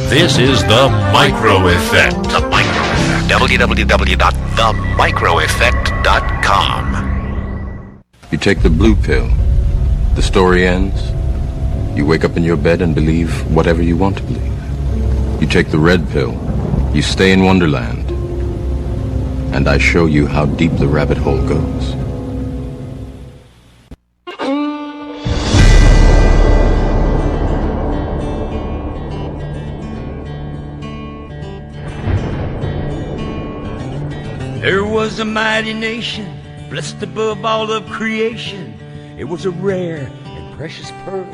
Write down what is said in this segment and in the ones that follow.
This is The Micro Effect. The Micro Effect. www.themicroeffect.com. You take the blue pill. The story ends. You wake up in your bed and believe whatever you want to believe. You take the red pill. You stay in Wonderland. And I show you how deep the rabbit hole goes. There was a mighty nation, blessed above all of creation. It was a rare and precious pearl,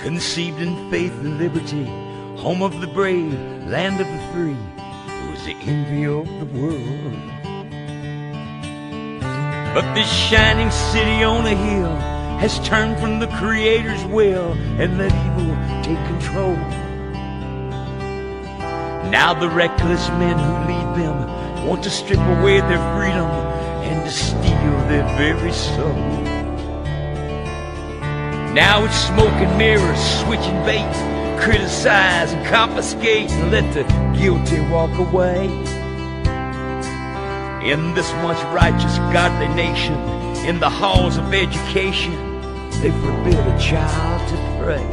conceived in faith and liberty, home of the brave, land of the free. It was the envy of the world. But this shining city on a hill has turned from the Creator's will and let evil take control. Now the reckless men who lead them want to strip away their freedom and to steal their very soul. Now it's smoke and mirrors, switching bait, criticize and confiscate and let the guilty walk away. In this once righteous, godly nation, in the halls of education, they forbid a child to pray.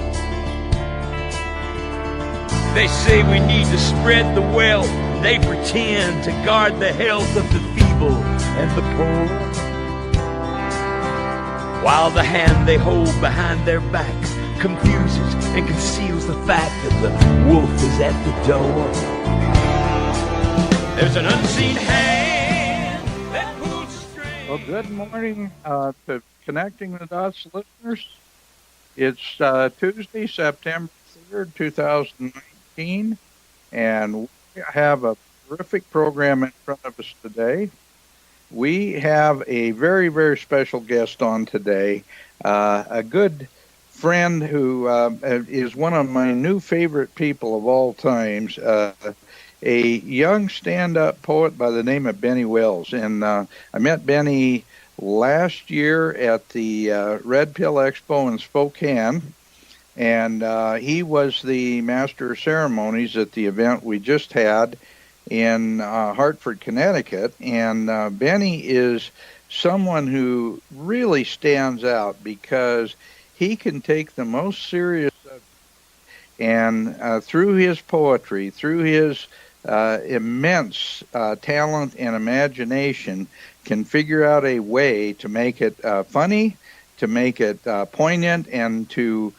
They say we need to spread the wealth. They pretend to guard the health of the feeble and the poor, while the hand they hold behind their backs confuses and conceals the fact that the wolf is at the door. There's an unseen hand that pulls the string. Well, good morning to Connecting the Dots listeners. It's Tuesday, September 3rd, 2019. And we have a terrific program in front of us today. We have a very, very special guest on today, a good friend who is one of my new favorite people of all times, a young stand-up poet by the name of Benny Wells. And I met Benny last year at the Red Pill Expo in Spokane. And he was the master of ceremonies at the event we just had in Hartford, Connecticut. And Benny is someone who really stands out because he can take the most serious subject and through his poetry, through his immense talent and imagination, can figure out a way to make it funny, to make it poignant, and to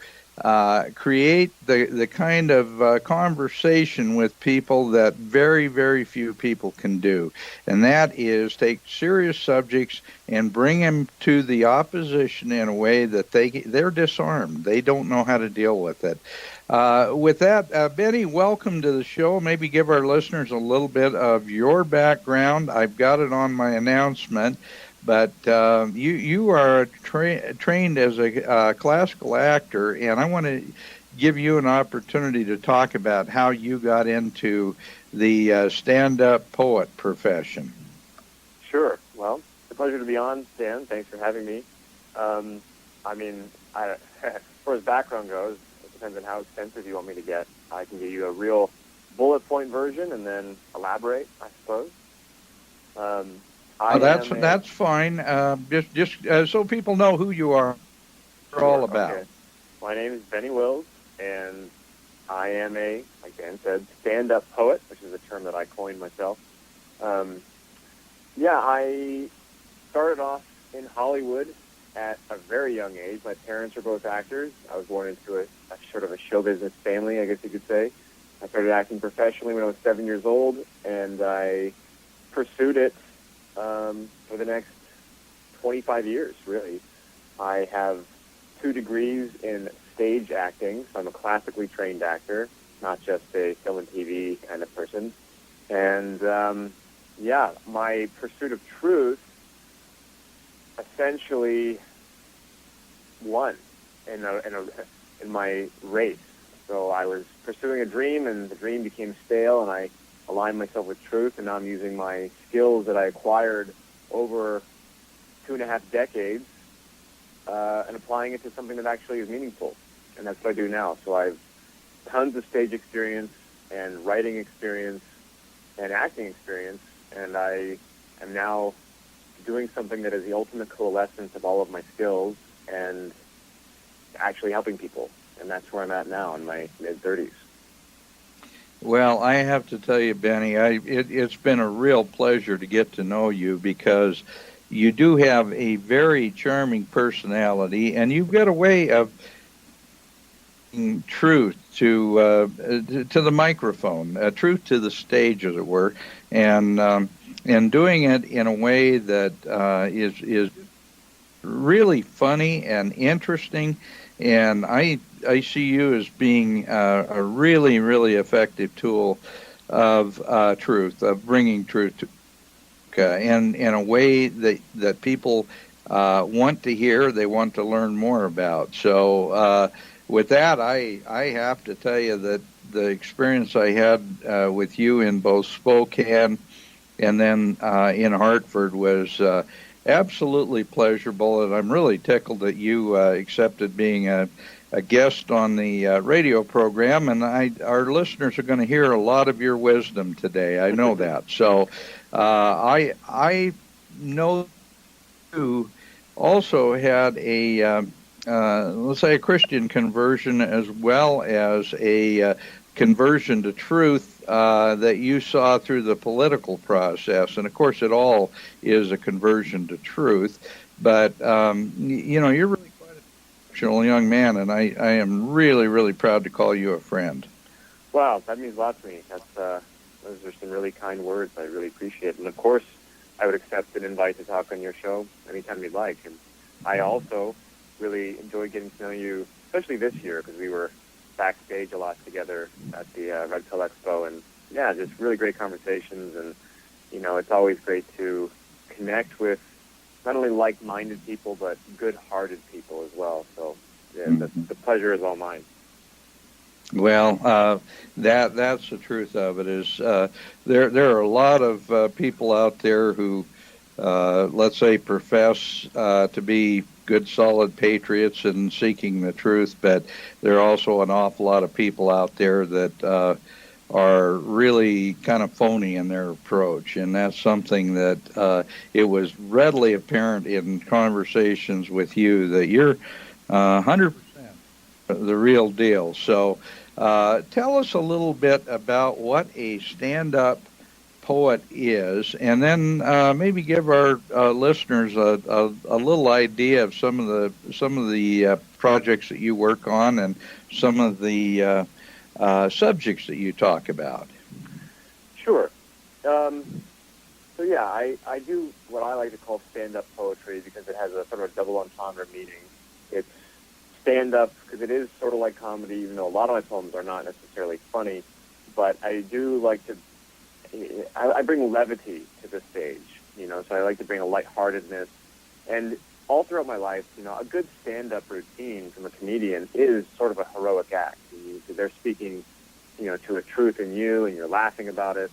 create the kind of conversation with people that very, very few people can do. And that is take serious subjects and bring them to the opposition in a way that they're disarmed. They don't know how to deal with it. With that, Benny, welcome to the show. Maybe give our listeners a little bit of your background. I've got it on my announcement. But you are trained as a classical actor, and I want to give you an opportunity to talk about how you got into the stand-up poet profession. Sure. Well, it's a pleasure to be on, Dan. Thanks for having me. As far as background goes, it depends on how extensive you want me to get. I can give you a real bullet point version and then elaborate, I suppose. That's fine. Just so people know who you are all about. Okay. My name is Benny Wills, and I am like Dan said, stand-up poet, which is a term that I coined myself. I started off in Hollywood at a very young age. My parents are both actors. I was born into a sort of a show business family, I guess you could say. I started acting professionally when I was 7 years old, and I pursued it for the next 25 years, really. I have 2 degrees in stage acting, so I'm a classically trained actor, not just a film and TV kind of person. And, my pursuit of truth essentially won in my race. So I was pursuing a dream, and the dream became stale, and I aligned myself with truth, and now I'm using my skills that I acquired over 2.5 decades and applying it to something that actually is meaningful. And that's what I do now. So I've tons of stage experience and writing experience and acting experience, and I am now doing something that is the ultimate coalescence of all of my skills and actually helping people. And that's where I'm at now in my mid-30s. Well, I have to tell you, Benny, it's been a real pleasure to get to know you, because you do have a very charming personality, and you've got a way of truth to the microphone, truth to the stage, as it were, and doing it in a way that is really funny and interesting. And I see you as being a really, really effective tool of truth, of bringing truth to and in a way that people want to hear, they want to learn more about. So with that, I have to tell you that the experience I had with you in both Spokane and then in Hartford was absolutely pleasurable, and I'm really tickled that you accepted being a guest on the radio program, and our listeners are going to hear a lot of your wisdom today. I know that. So I know you also had a let's say a Christian conversion as well as a conversion to truth that you saw through the political process. And of course, it all is a conversion to truth. But you're really quite an exceptional young man, and I am really, really proud to call you a friend. Wow, that means a lot to me. Those are some really kind words. I really appreciate it. And of course, I would accept an invite to talk on your show anytime you'd like. And I also really enjoyed getting to know you, especially this year, because we were backstage a lot together at the Red Pill Expo. And yeah, just really great conversations. And, it's always great to connect with not only like-minded people, but good-hearted people as well. So yeah, the pleasure is all mine. Well, that's the truth of it. Is there are a lot of people out there who, let's say, profess to be good, solid patriots and seeking the truth, but there are also an awful lot of people out there that are really kind of phony in their approach, and that's something that it was readily apparent in conversations with you that you're 100% the real deal. So tell us a little bit about what a stand-up poet is, and then maybe give our listeners a little idea of some of the projects that you work on and some of the subjects that you talk about. Sure. So yeah, I do what I like to call stand-up poetry because it has a sort of a double entendre meaning. It's stand-up because it is sort of like comedy, even though a lot of my poems are not necessarily funny. But I do like to, I bring levity to the stage, so I like to bring a lightheartedness. And all throughout my life, a good stand-up routine from a comedian is sort of a heroic act. They're speaking, to a truth in you, and you're laughing about it.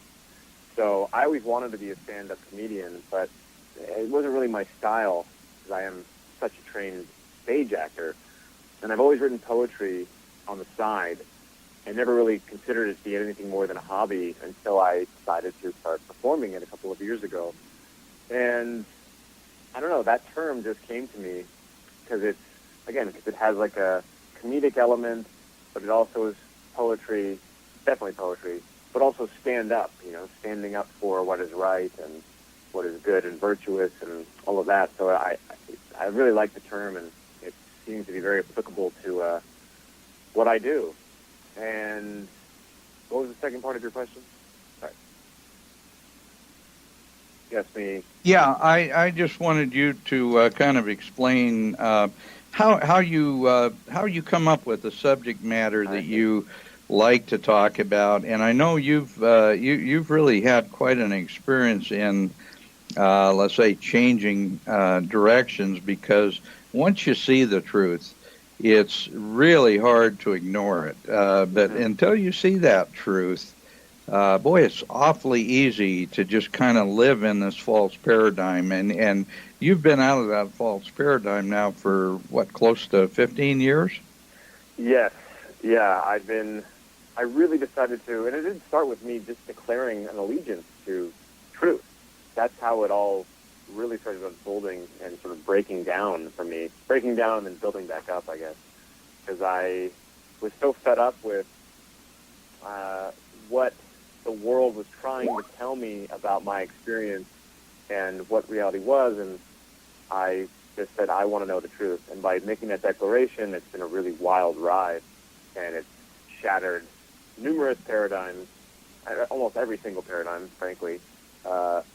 So I always wanted to be a stand-up comedian, but it wasn't really my style because I am such a trained stage actor. And I've always written poetry on the side and never really considered it to be anything more than a hobby until I decided to start performing it a couple of years ago. And I don't know, that term just came to me because it has like a comedic element, but it also is poetry, definitely poetry, but also stand up, standing up for what is right and what is good and virtuous and all of that. So I really like the term, and it seems to be very applicable to what I do. And what was the second part of your question? Sorry. You asked me. Yeah, I just wanted you to kind of explain how you come up with the subject matter that you like to talk about. And I know you've really had quite an experience in let's say changing directions, because once you see the truth, it's really hard to ignore it. But until you see that truth, boy, it's awfully easy to just kind of live in this false paradigm. And you've been out of that false paradigm now for, close to 15 years? Yes. Yeah, I've been I really decided to, and it didn't start with me just declaring an allegiance to truth. That's how it all really started unfolding and sort of breaking down for me. Breaking down and then building back up, I guess. Because I was so fed up with what the world was trying to tell me about my experience and what reality was, and I just said, I want to know the truth. And by making that declaration, it's been a really wild ride, and it's shattered numerous paradigms, almost every single paradigm, frankly, that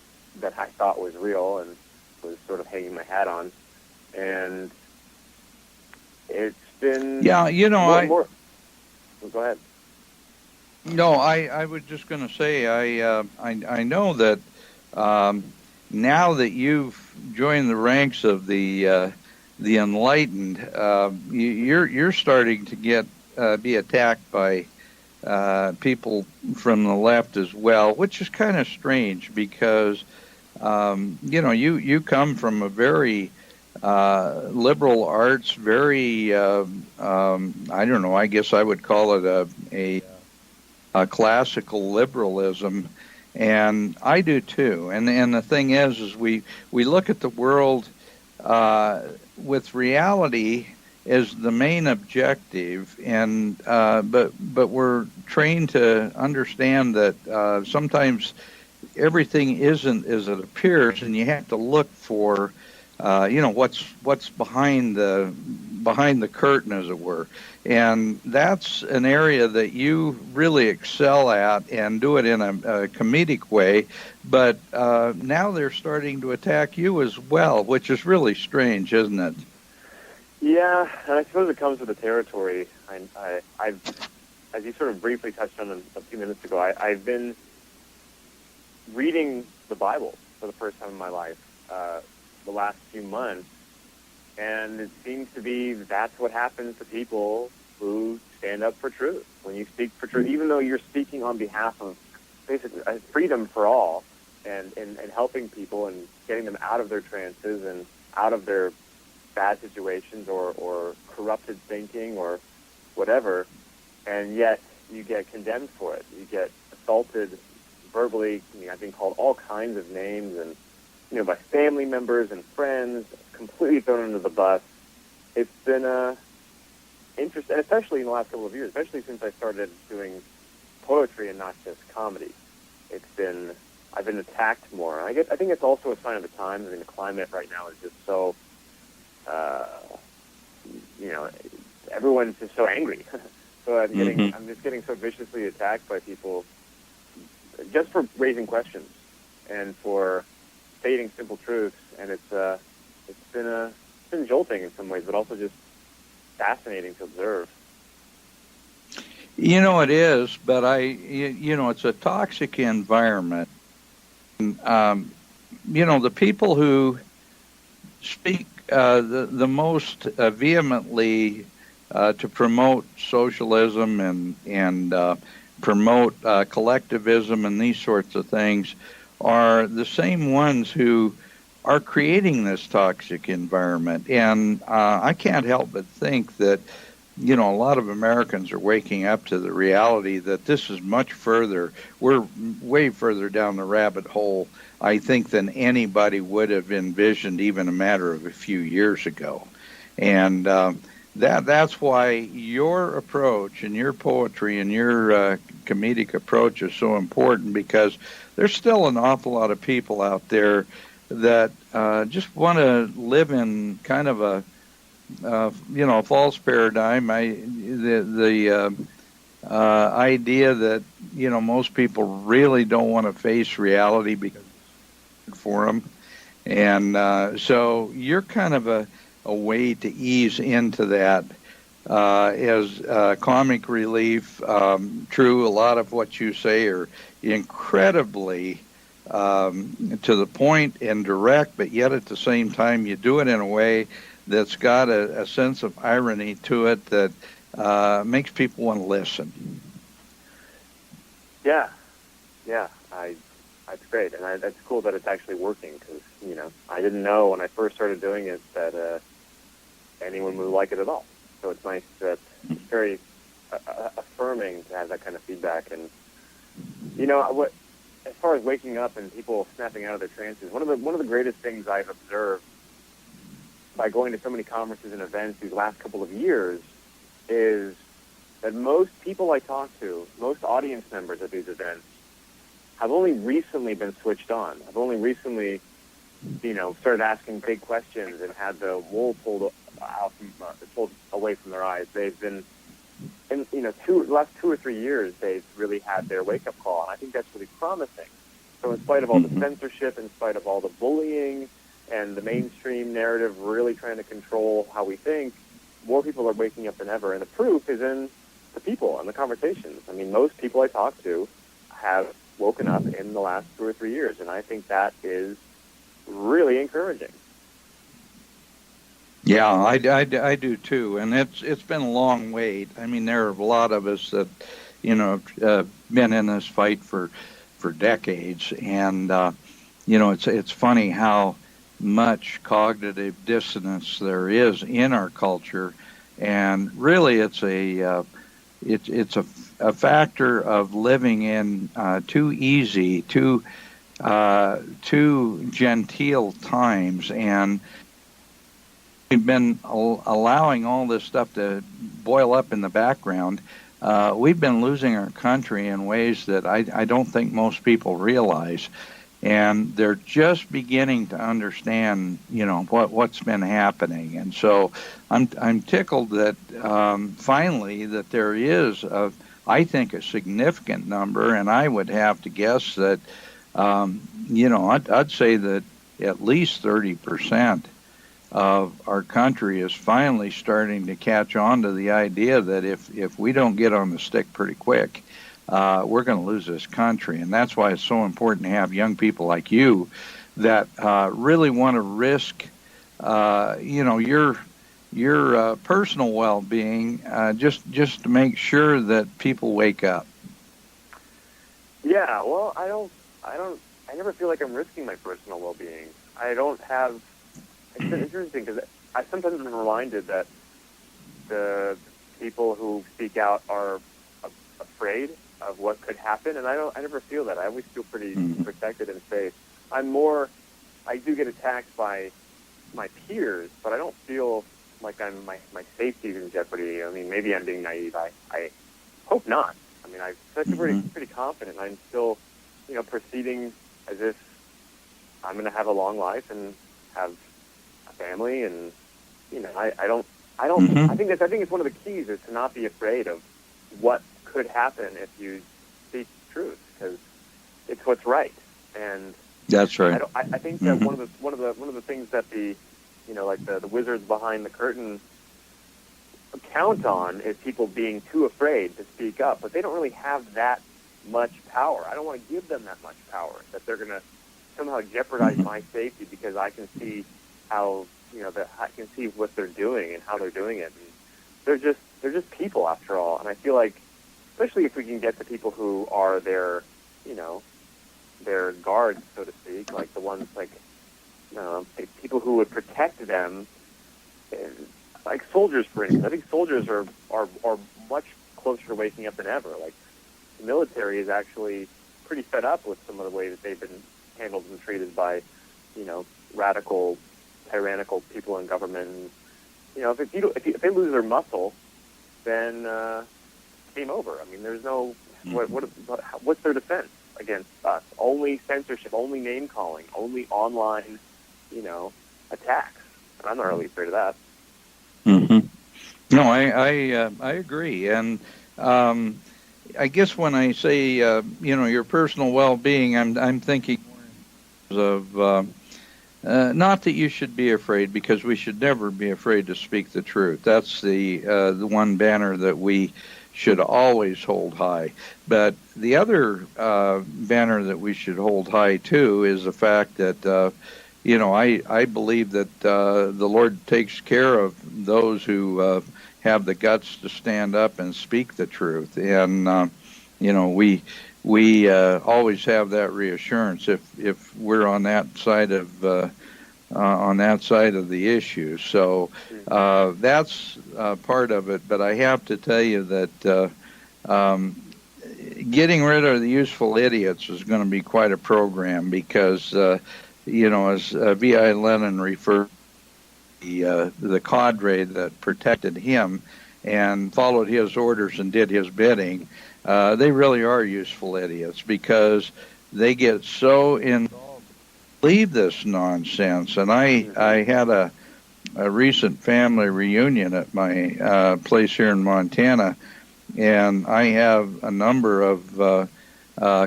I thought was real and was sort of hanging my hat on. And it's been... Yeah, you know, Well, go ahead. No, I was just going to say, I know that now that you've joined the ranks of the enlightened, you're starting to get be attacked by people from the left as well, which is kind of strange because you know, you come from a very liberal arts, very I don't know, I guess I would call it a classical liberalism, and I do too. And the thing is we look at the world with reality as the main objective, and but we're trained to understand that sometimes everything isn't as it appears, and you have to look for you know, what's behind the curtain, as it were. And that's an area that you really excel at and do it in a comedic way. But now they're starting to attack you as well, which is really strange, isn't it? Yeah, and I suppose it comes with the territory. I've, as you sort of briefly touched on a few minutes ago, I've been reading the Bible for the first time in my life the last few months, and it seems to be that's what happens to people who stand up for truth. When you speak for truth, even though you're speaking on behalf of basically freedom for all and helping people and getting them out of their trances and out of their bad situations or corrupted thinking or whatever, and yet you get condemned for it. You get assaulted verbally. I mean, I've been called all kinds of names, and you know, by family members and friends, completely thrown under the bus. It's been interesting, and especially in the last couple of years, especially since I started doing poetry and not just comedy. I've been attacked more. I think it's also a sign of the times. I mean, the climate right now is just so, you know, everyone's just so angry. So I'm just getting so viciously attacked by people just for raising questions and for stating simple truths, and it's been jolting in some ways, but also just fascinating to observe. You know, it is, but you know, it's a toxic environment. You know, the people who speak the most vehemently to promote socialism and promote collectivism and these sorts of things are the same ones who are creating this toxic environment. And I can't help but think that, you know, a lot of Americans are waking up to the reality that this is much further, we're way further down the rabbit hole, I think, than anybody would have envisioned even a matter of a few years ago. And that's why your approach and your poetry and your comedic approach is so important, because there's still an awful lot of people out there that just want to live in kind of a you know, a false paradigm. The idea that, you know, most people really don't want to face reality because it's for them, and so you're kind of a way to ease into that as comic relief. True, a lot of what you say are incredibly to the point and direct, but yet at the same time you do it in a way that's got a sense of irony to it that makes people want to listen. Yeah, that's great, and that's cool that it's actually working, because, you know, I didn't know when I first started doing it that anyone would like it at all. So it's nice that it's very affirming affirming to have that kind of feedback. And you know what? As far as waking up and people snapping out of their trances, one of the greatest things I've observed by going to so many conferences and events these last couple of years is that most people I talk to, most audience members at these events, have only recently been switched on. I've only recently, started asking big questions and had the wool pulled away from their eyes. They've been, in the last 2 or 3 years, they've really had their wake-up call, and I think that's really promising. So in spite of all the censorship, in spite of all the bullying, and the mainstream narrative really trying to control how we think, more people are waking up than ever. And the proof is in the people and the conversations. I mean, most people I talk to have woken up in the last 2 or 3 years, and I think that is really encouraging. Yeah, I do too, and it's been a long wait. I mean, there are a lot of us that, been in this fight for decades, and it's funny how much cognitive dissonance there is in our culture, and really it's a factor of living in too easy, too genteel times, and we've been allowing all this stuff to boil up in the background. We've been losing our country in ways that I don't think most people realize. And they're just beginning to understand, what's been happening. And so I'm tickled that finally that there is, I think, a significant number, and I would have to guess that, I'd say that at least 30% of our country is finally starting to catch on to the idea that if we don't get on the stick pretty quick, we're going to lose this country. And that's why it's so important to have young people like you that really want to risk, your personal well-being, just to make sure that people wake up. Yeah, well, I never feel like I'm risking my personal well-being. It's interesting because I sometimes am reminded that the people who speak out are afraid of what could happen, and I never feel that. I always feel pretty protected and safe. I do get attacked by my peers, but I don't feel like my safety is in jeopardy. I mean, maybe I'm being naive. I hope not. I mean, I'm pretty confident. I'm still, proceeding as if I'm going to have a long life and have a family, and I think it's one of the keys is to not be afraid of what could happen if you speak truth, because it's what's right. And that's right. I think that one of the things that the wizards behind the curtain count on is people being too afraid to speak up, but they don't really have that much power. I don't want to give them that much power that they're going to somehow jeopardize my safety because I can see how I can see what they're doing and how they're doing it. And they're just people after all, and I feel like, especially if we can get the people who are their guards, so to speak, like the ones people who would protect them, like soldiers, for instance. I think soldiers are much closer to waking up than ever. Like the military is actually pretty fed up with some of the way that they've been handled and treated by, radical, tyrannical people in government. If they lose their muscle, then game over. I mean, there's no what's their defense against us? Only censorship, only name calling, only online, attacks. And I'm not really afraid of that. No, I agree, and I guess when I say your personal well-being, I'm thinking of not that you should be afraid, because we should never be afraid to speak the truth. That's the one banner that we should always hold high. But the other banner that we should hold high too is the fact that I believe that the Lord takes care of those who have the guts to stand up and speak the truth, and we always have that reassurance if we're on that side of the issue. So that's part of it. But I have to tell you that getting rid of the useful idiots is going to be quite a program because, as V.I. Lenin referred to the cadre that protected him and followed his orders and did his bidding, they really are useful idiots because they get so involved, believe this nonsense. And I had a recent family reunion at my place here in Montana, and I have a number of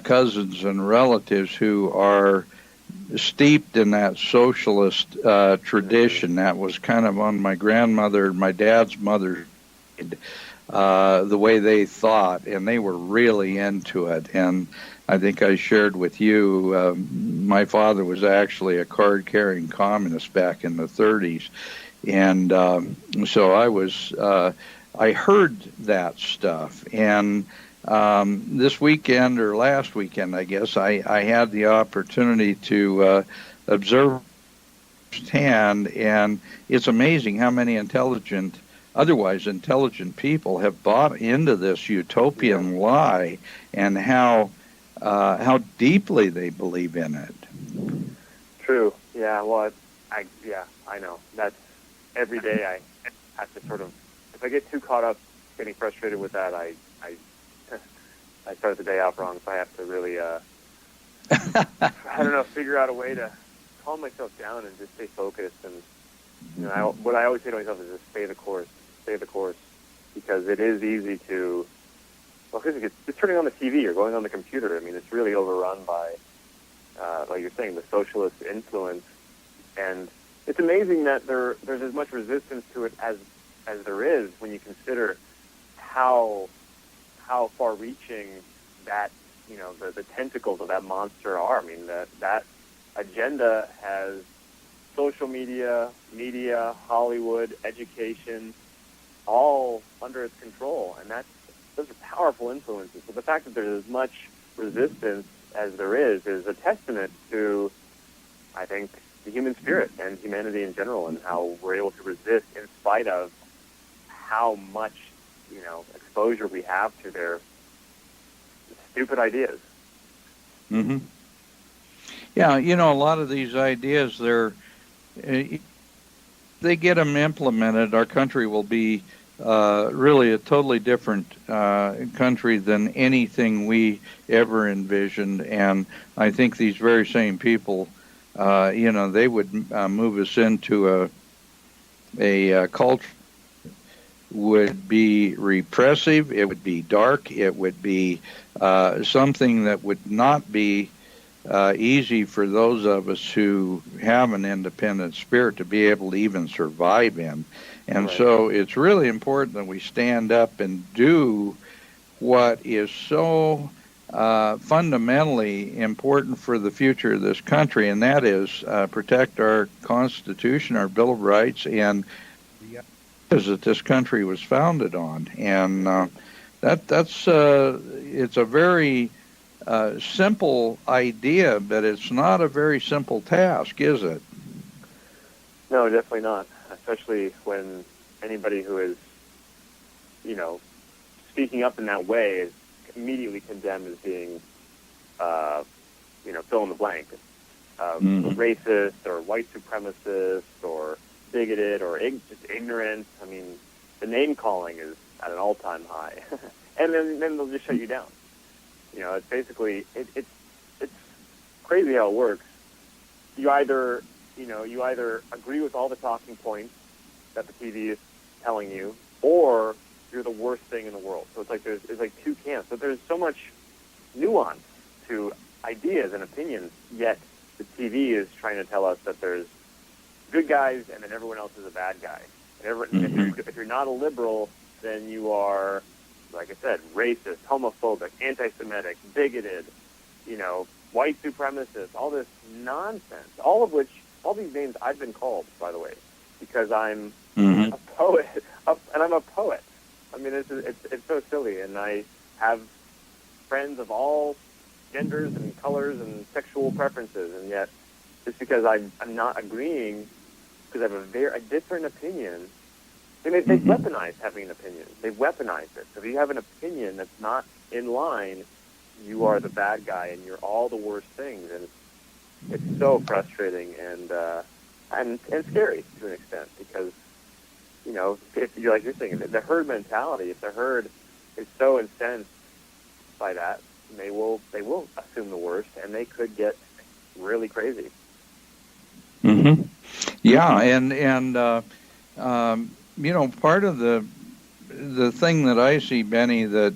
cousins and relatives who are steeped in that socialist tradition that was kind of on my dad's mother's the way they thought, and they were really into it. And I think I shared with you, my father was actually a card-carrying communist back in the 30s, and so I heard that stuff. And this weekend, or last weekend, I guess, I had the opportunity to observe firsthand, and it's amazing how many otherwise intelligent people have bought into this utopian lie, and how deeply they believe in it. True. Yeah. Well, I know. That's every day. I have to sort of, if I get too caught up getting frustrated with that, I start the day out wrong. So I have to really, figure out a way to calm myself down and just stay focused. And what I always say to myself is just stay the course, because it is easy to. Well, because just turning on the TV or going on the computer, I mean, it's really overrun by, like you're saying, the socialist influence. And it's amazing that there's as much resistance to it as there is when you consider how far-reaching that, the tentacles of that monster are. I mean, that agenda has social media, Hollywood, education, all under its control, and those are powerful influences. So the fact that there's as much resistance as there is a testament to, I think, the human spirit and humanity in general, and how we're able to resist in spite of how much, exposure we have to their stupid ideas. Mm-hmm. Yeah, a lot of these ideas, they get them implemented, our country will be really a totally different country than anything we ever envisioned. And I think these very same people, they would move us into a culture would be repressive, it would be dark, it would be something that would not be easy for those of us who have an independent spirit to be able to even survive in. And right. So it's really important that we stand up and do what is so fundamentally important for the future of this country, and that is protect our Constitution, our Bill of Rights, and the ideas that this country was founded on. And it's a very simple idea, but it's not a very simple task, is it? No, definitely not. Especially when anybody who is, speaking up in that way is immediately condemned as being, fill in the blank, racist or white supremacist or bigoted or just ignorant. I mean, the name calling is at an all-time high, and then they'll just shut you down. It's basically it's crazy how it works. You either agree with all the talking points that the TV is telling you, or you're the worst thing in the world. So it's like there's two camps, but there's so much nuance to ideas and opinions. Yet the TV is trying to tell us that there's good guys and then everyone else is a bad guy. And if you're not a liberal, then you are, like I said, racist, homophobic, anti-Semitic, bigoted, white supremacist, all this nonsense, all these names I've been called, by the way, because I'm a poet, and I'm a poet. I mean, it's so silly, and I have friends of all genders and colors and sexual preferences, and yet just because I'm not agreeing, because I have a different opinion, And they've weaponized having an opinion. They've weaponized it. So if you have an opinion that's not in line, you are the bad guy, and you're all the worst things. And it's so frustrating and scary to an extent, because, you know, if you're like you're saying, the herd mentality. If the herd is so incensed by that, they will assume the worst, and they could get really crazy. Mm-hmm. Yeah, and you know, part of the thing that I see, Benny, that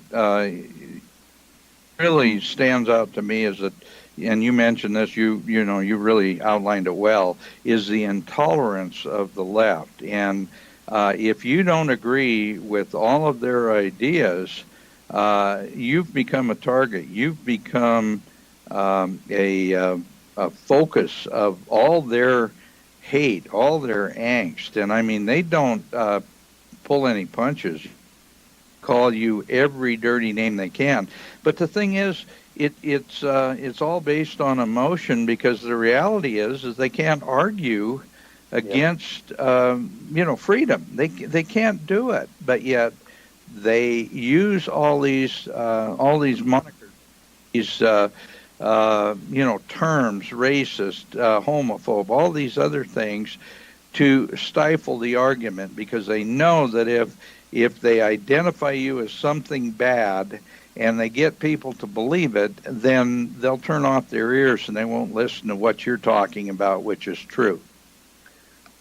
really stands out to me is that, and you mentioned this, you know, you really outlined it well, is the intolerance of the left. And if you don't agree with all of their ideas, you've become a target. You've become a focus of all their hate, all their angst. And I mean, they don't pull any punches, call you every dirty name they can. But the thing is, it's all based on emotion, because the reality is they can't argue against you know, freedom. They can't do it, but yet they use all these monikers, these you know, terms, racist, homophobe, all these other things, to stifle the argument, because they know that if they identify you as something bad and they get people to believe it, then they'll turn off their ears and they won't listen to what you're talking about, which is true.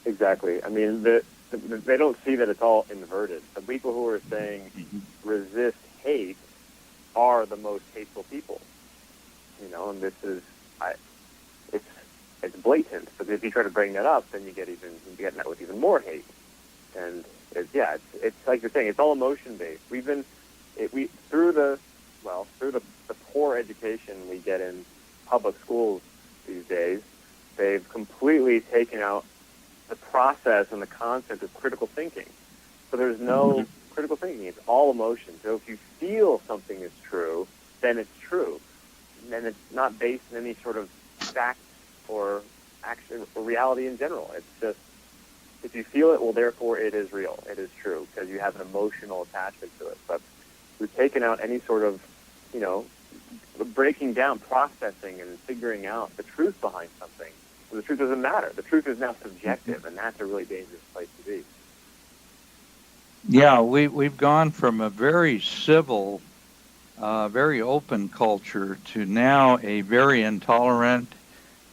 Exactly. I mean, they don't see that it's all inverted. The people who are saying resist hate are the most hateful people. You know, and this is, it's blatant. But if you try to bring that up, then you get met with even more hate. And it's like you're saying, it's all emotion based. Through the poor education we get in public schools these days, they've completely taken out the process and the concept of critical thinking. So there's no critical thinking. It's all emotion. So if you feel something is true, then it's true. And it's not based in any sort of fact or action or reality in general. It's just, if you feel it, well, therefore it is real. It is true, because you have an emotional attachment to it. But we've taken out any sort of, you know, breaking down, processing, and figuring out the truth behind something. So the truth doesn't matter. The truth is now subjective, and that's a really dangerous place to be. Yeah, we've gone from a very civil, very open culture to now a very intolerant,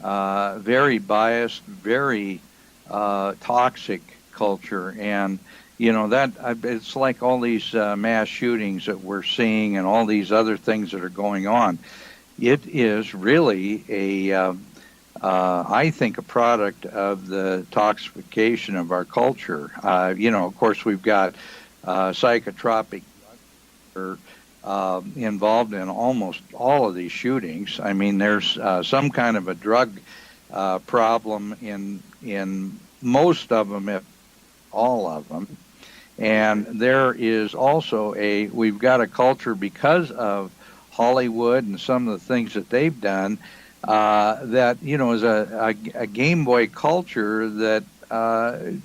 very biased, very toxic culture. And you know, that it's like all these mass shootings that we're seeing and all these other things that are going on. It is really I think, a product of the toxification of our culture. You know, of course, we've got psychotropic drugs involved in almost all of these shootings. I mean, there's some kind of a drug problem in most of them, if all of them. And there is also we've got a culture, because of Hollywood and some of the things that they've done, that, you know, is a Game Boy culture that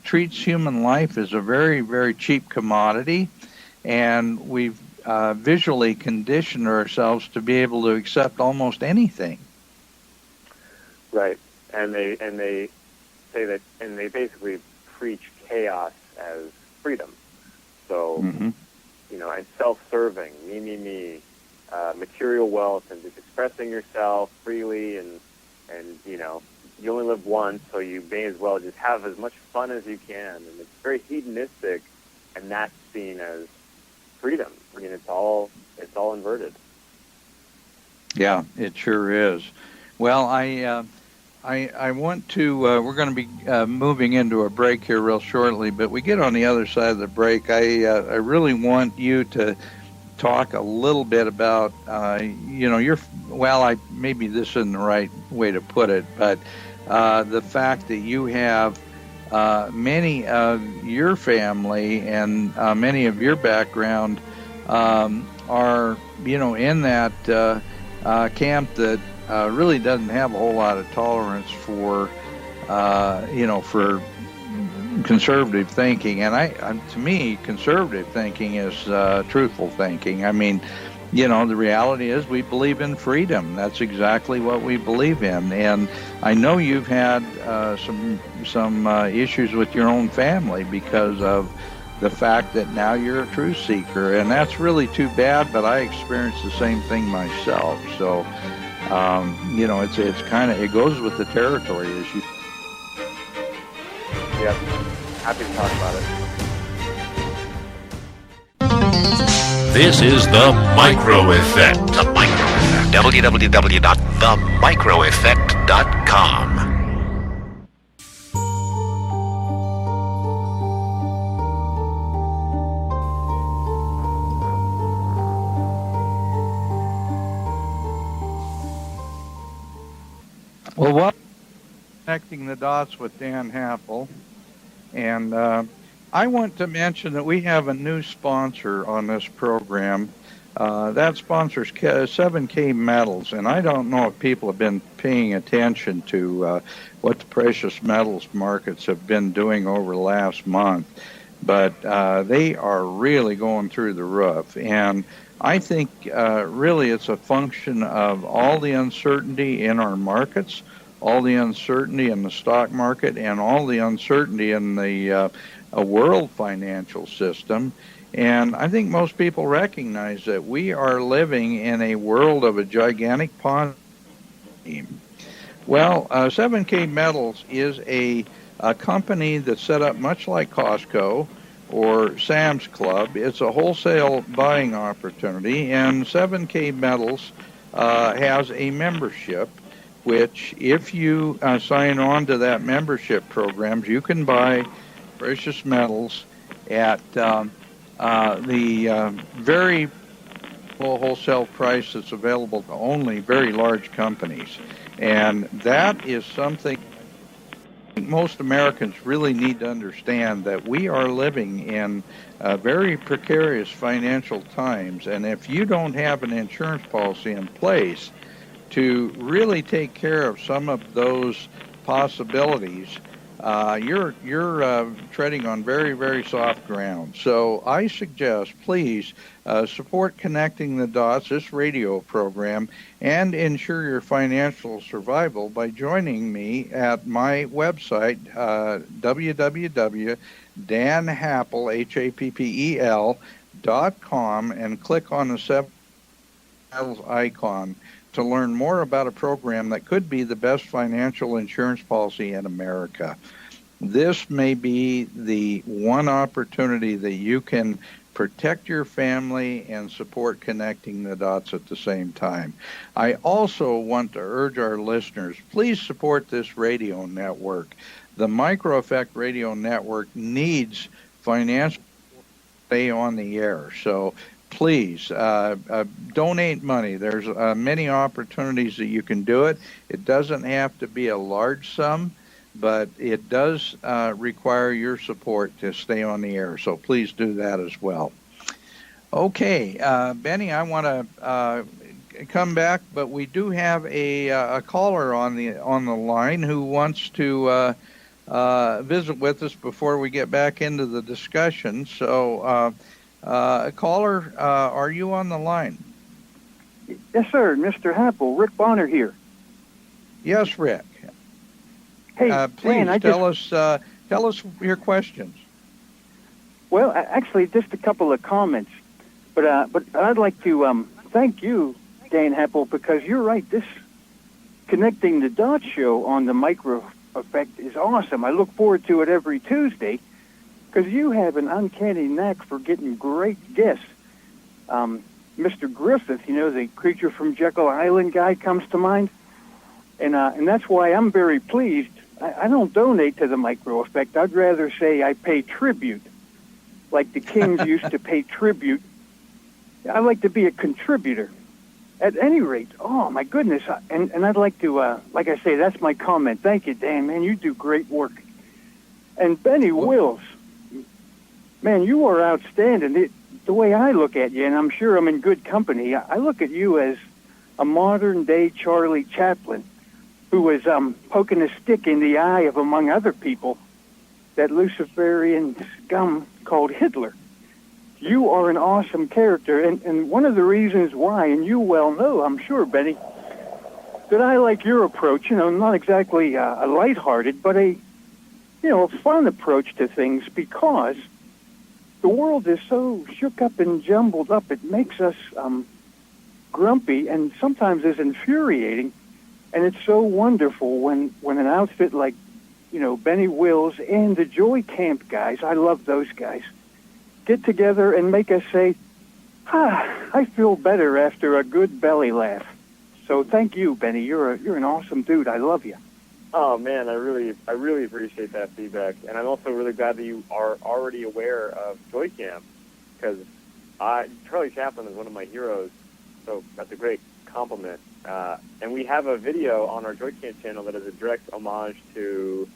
treats human life as a very, very cheap commodity. And we've visually conditioned ourselves to be able to accept almost anything. Right. And they say that, and they basically preach chaos as freedom. So, you know, and self-serving, me, material wealth, and just expressing yourself freely, and you know, you only live once, so you may as well just have as much fun as you can. And it's very hedonistic, and that's seen as freedom. I mean, it's all inverted. Yeah, it sure is. Well, I want to, we're going to be moving into a break here real shortly, but we get on the other side of the break. I really want you to talk a little bit about, you know, maybe this isn't the right way to put it, but the fact that you have many of your family and many of your background are, you know, in that camp that really doesn't have a whole lot of tolerance for, you know, for conservative thinking, and to me, conservative thinking is truthful thinking. I mean, the reality is we believe in freedom. That's exactly what we believe in. And I know you've had some issues with your own family because of the fact that now you're a truth seeker, and that's really too bad. But I experienced the same thing myself. So, it's kind of, it goes with the territory issue. Yeah, happy to talk about it. This is The Micro Effect. The Micro Effect. www.themicroeffect.com. Well, connecting the dots with Dan Happel, and I want to mention that we have a new sponsor on this program. That sponsor's 7K Metals, and I don't know if people have been paying attention to what the precious metals markets have been doing over the last month, but they are really going through the roof. And I think really it's a function of all the uncertainty in our markets, all the uncertainty in the stock market, and all the uncertainty in the world financial system. And I think most people recognize that we are living in a world of a gigantic Ponzi scheme. Well, 7K Metals is a company that's set up much like Costco or Sam's Club. It's a wholesale buying opportunity, and 7K Metals has a membership, which if you sign on to that membership program, you can buy precious metals at the very full wholesale price that's available to only very large companies. And that is something most Americans really need to understand, that we are living in very precarious financial times. And if you don't have an insurance policy in place to really take care of some of those possibilities, you're treading on very, very soft ground. So I suggest, please, support Connecting the Dots, this radio program, and ensure your financial survival by joining me at my website, www.danhappel.com, and click on the 7 Metals icon to learn more about a program that could be the best financial insurance policy in America. This may be the one opportunity that you can protect your family and support Connecting the Dots at the same time. I also want to urge our listeners, please support this radio network. The Micro Effect Radio Network needs financial support to stay on the air. So please donate money. There's many opportunities that you can do it. It doesn't have to be a large sum, but it does require your support to stay on the air. So please do that as well. Okay, Benny, I want to come back, but we do have a caller on the line who wants to visit with us before we get back into the discussion. So, caller, are you on the line? Yes, sir. Mr. Happel, Rick Bonner here. Yes, Rick. Hey, please Dan, tell us your questions. Well, actually, just a couple of comments, but I'd like to thank you, Dan Happel, because you're right. This Connecting the Dots show on the Micro Effect is awesome. I look forward to it every Tuesday because you have an uncanny knack for getting great guests. Mr. Griffith, the Creature from Jekyll Island guy, comes to mind, and that's why I'm very pleased. I don't donate to the Micro Effect. I'd rather say I pay tribute, like the Kings used to pay tribute. I like to be a contributor. At any rate, oh my goodness, and I'd like to, like I say, that's my comment. Thank you, Dan, man, you do great work. And Benny Wills, man, you are outstanding. The way I look at you, and I'm sure I'm in good company, I look at you as a modern-day Charlie Chaplin, who was poking a stick in the eye of, among other people, that Luciferian scum called Hitler. You are an awesome character, and one of the reasons why, and you well know, I'm sure, Benny, that I like your approach, not exactly a lighthearted, but a fun approach to things, because the world is so shook up and jumbled up, it makes us grumpy and sometimes is infuriating. And it's so wonderful when an outfit like, Benny Wills and the Joy Camp guys, I love those guys, get together and make us say, I feel better after a good belly laugh. So thank you, Benny. You're an awesome dude. I love you. Oh man, I really appreciate that feedback, and I'm also really glad that you are already aware of Joy Camp, because Charlie Chaplin is one of my heroes, so that's a great compliment. And we have a video on our Joy Camp channel that is a direct homage to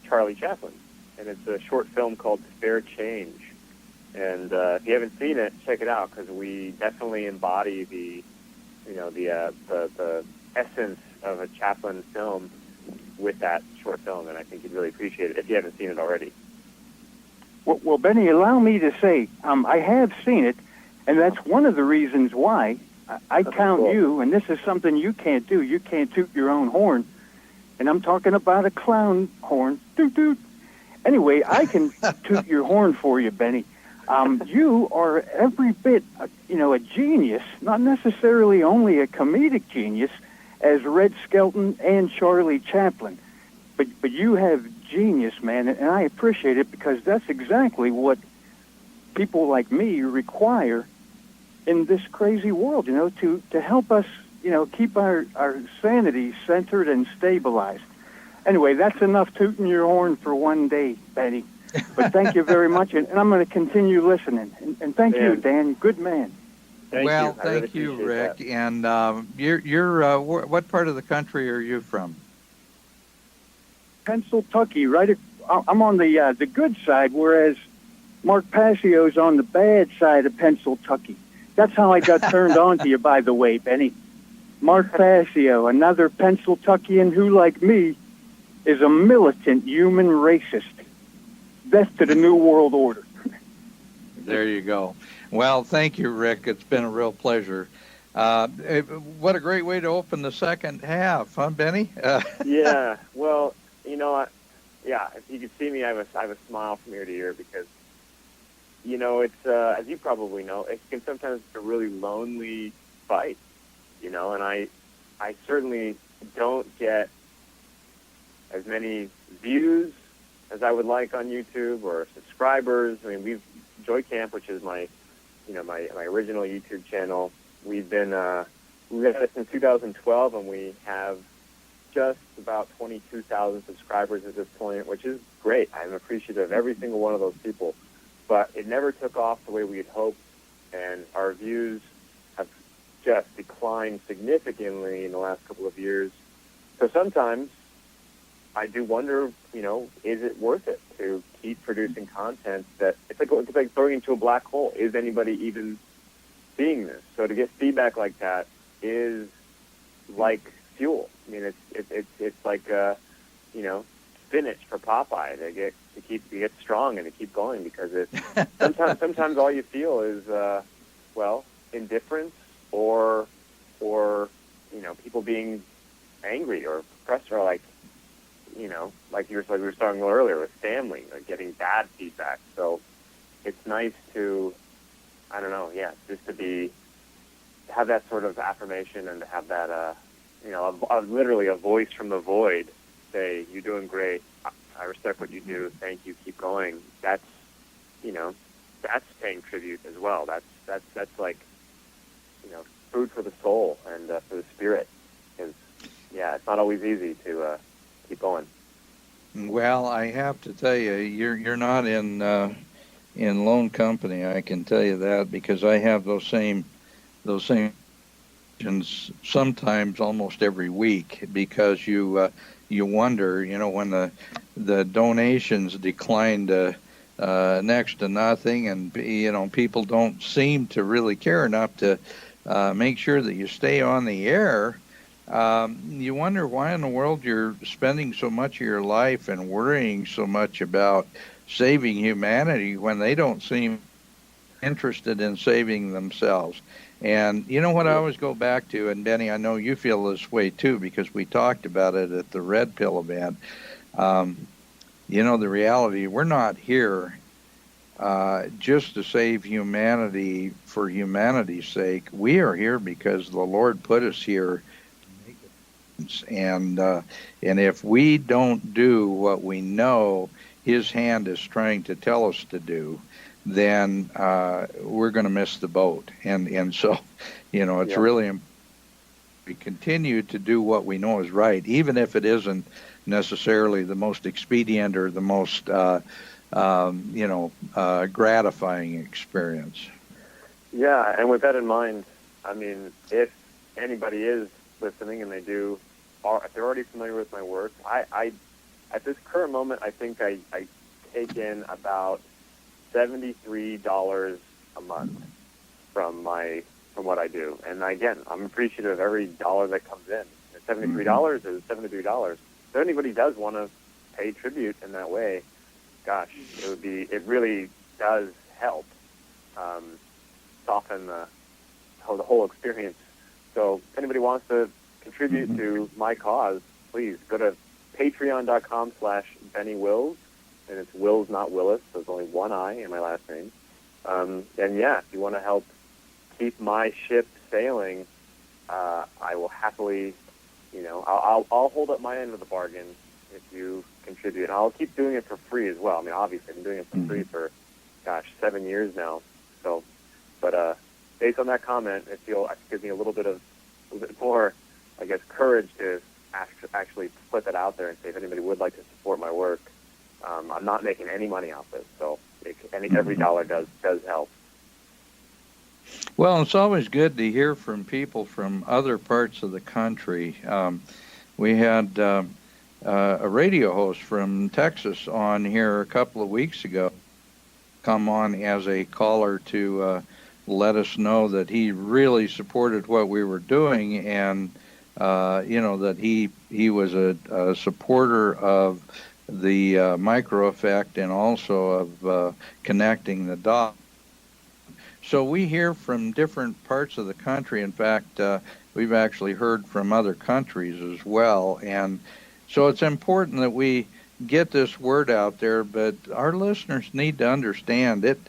Charlie Chaplin, and it's a short film called Spare Change. And if you haven't seen it, check it out, because we definitely embody the essence of a Chaplin film with that short film, and I think you'd really appreciate it if you haven't seen it already. Well, Benny, allow me to say, I have seen it, and that's one of the reasons why I count cool. you, and this is something you can't do. You can't toot your own horn, and I'm talking about a clown horn. Toot, toot. Anyway, I can toot your horn for you, Benny. You are every bit, a genius, not necessarily only a comedic genius, as Red Skelton and Charlie Chaplin. But you have genius, man, and I appreciate it, because that's exactly what people like me require in this crazy world, to help us, keep our sanity centered and stabilized. Anyway, that's enough tooting your horn for one day, Benny. But thank you very much, and I'm going to continue listening. And thank you, Dan. Good man. Thank you, Rick. That. And you're what part of the country are you from? Pennsylvania, right? I'm on the good side, whereas Mark Passio's on the bad side of Pennsylvania. That's how I got turned on to you, by the way, Benny. Mark Passio, another Pennsylvanian who, like me, is a militant human racist. Death to the New World Order. There you go. Well, thank you, Rick. It's been a real pleasure. What a great way to open the second half, huh, Benny? Yeah. Well, if you could see me, I have a smile from ear to ear, because, it's as you probably know, it can sometimes be a really lonely fight, and I certainly don't get as many views as I would like on YouTube, or subscribers. I mean, Joy Camp, which is my original YouTube channel, we've had it since 2012, and we have just about 22,000 subscribers at this point, which is great. I'm appreciative of every single one of those people, but it never took off the way we had hoped, and our views have just declined significantly in the last couple of years. So sometimes I do wonder, is it worth it to keep producing content that it's like throwing into a black hole? Is anybody even seeing this? So to get feedback like that is like fuel. I mean, it's like spinach for Popeye to get strong and to keep going, because sometimes all you feel is indifference or people being angry or pressed, or like we were talking earlier with family, getting bad feedback. So it's nice to, just to have that sort of affirmation, and to have that, literally a voice from the void say, "You're doing great. I respect what you do. Thank you. Keep going." That's paying tribute as well. That's like, food for the soul and for the spirit. Because it's not always easy to keep going. Well, I have to tell you, you're not in lone company. I can tell you that, because I have those same sometimes almost every week, because you wonder, when the donations decline to next to nothing, and people don't seem to really care enough to make sure that you stay on the air. You wonder why in the world you're spending so much of your life and worrying so much about saving humanity when they don't seem interested in saving themselves. And you know what I always go back to, and Benny, I know you feel this way too because we talked about it at the Red Pill event. You know, the reality, we're not here just to save humanity for humanity's sake. We are here because the Lord put us here to make a difference. And if we don't do what we know His hand is trying to tell us to do, then we're going to miss the boat. And so, you know, it's really important we continue to do what we know is right, even if it isn't necessarily the most expedient or the most gratifying experience. Yeah, and with that in mind, I mean, if anybody is listening and if they're already familiar with my work, I at this current moment, I think I take in about $73 a month from what I do. And again, I'm appreciative of every dollar that comes in. $73 is $73. If anybody does want to pay tribute in that way, gosh, it really does help soften the whole experience. So if anybody wants to contribute to my cause, please go to patreon.com/Benny Wills, and it's Wills, not Willis, so there's only one I in my last name. And yeah, if you want to help keep my ship sailing, I will happily, I'll hold up my end of the bargain if you contribute. And I'll keep doing it for free as well. I mean, obviously, I've been doing it for free for, 7 years now. So, but based on that comment, it gives me a little bit more, I guess, courage to actually put that out there and say if anybody would like to support my work. I'm not making any money off this, so every dollar does help. Well, it's always good to hear from people from other parts of the country. We had a radio host from Texas on here a couple of weeks ago come on as a caller to let us know that he really supported what we were doing and, that he was a supporter of the micro effect and also of connecting the dots. So we hear from different parts of the country. In fact, we've actually heard from other countries as well. And so it's important that we get this word out there, but our listeners need to understand it.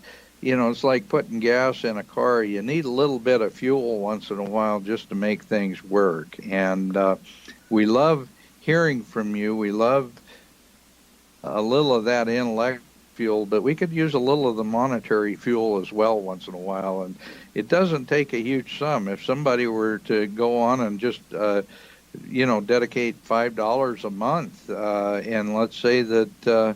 It's like putting gas in a car. You need a little bit of fuel once in a while just to make things work. And we love hearing from you. We love a little of that intellect fuel, but we could use a little of the monetary fuel as well once in a while. And it doesn't take a huge sum. If somebody were to go on and just, dedicate $5 a month, and let's say that,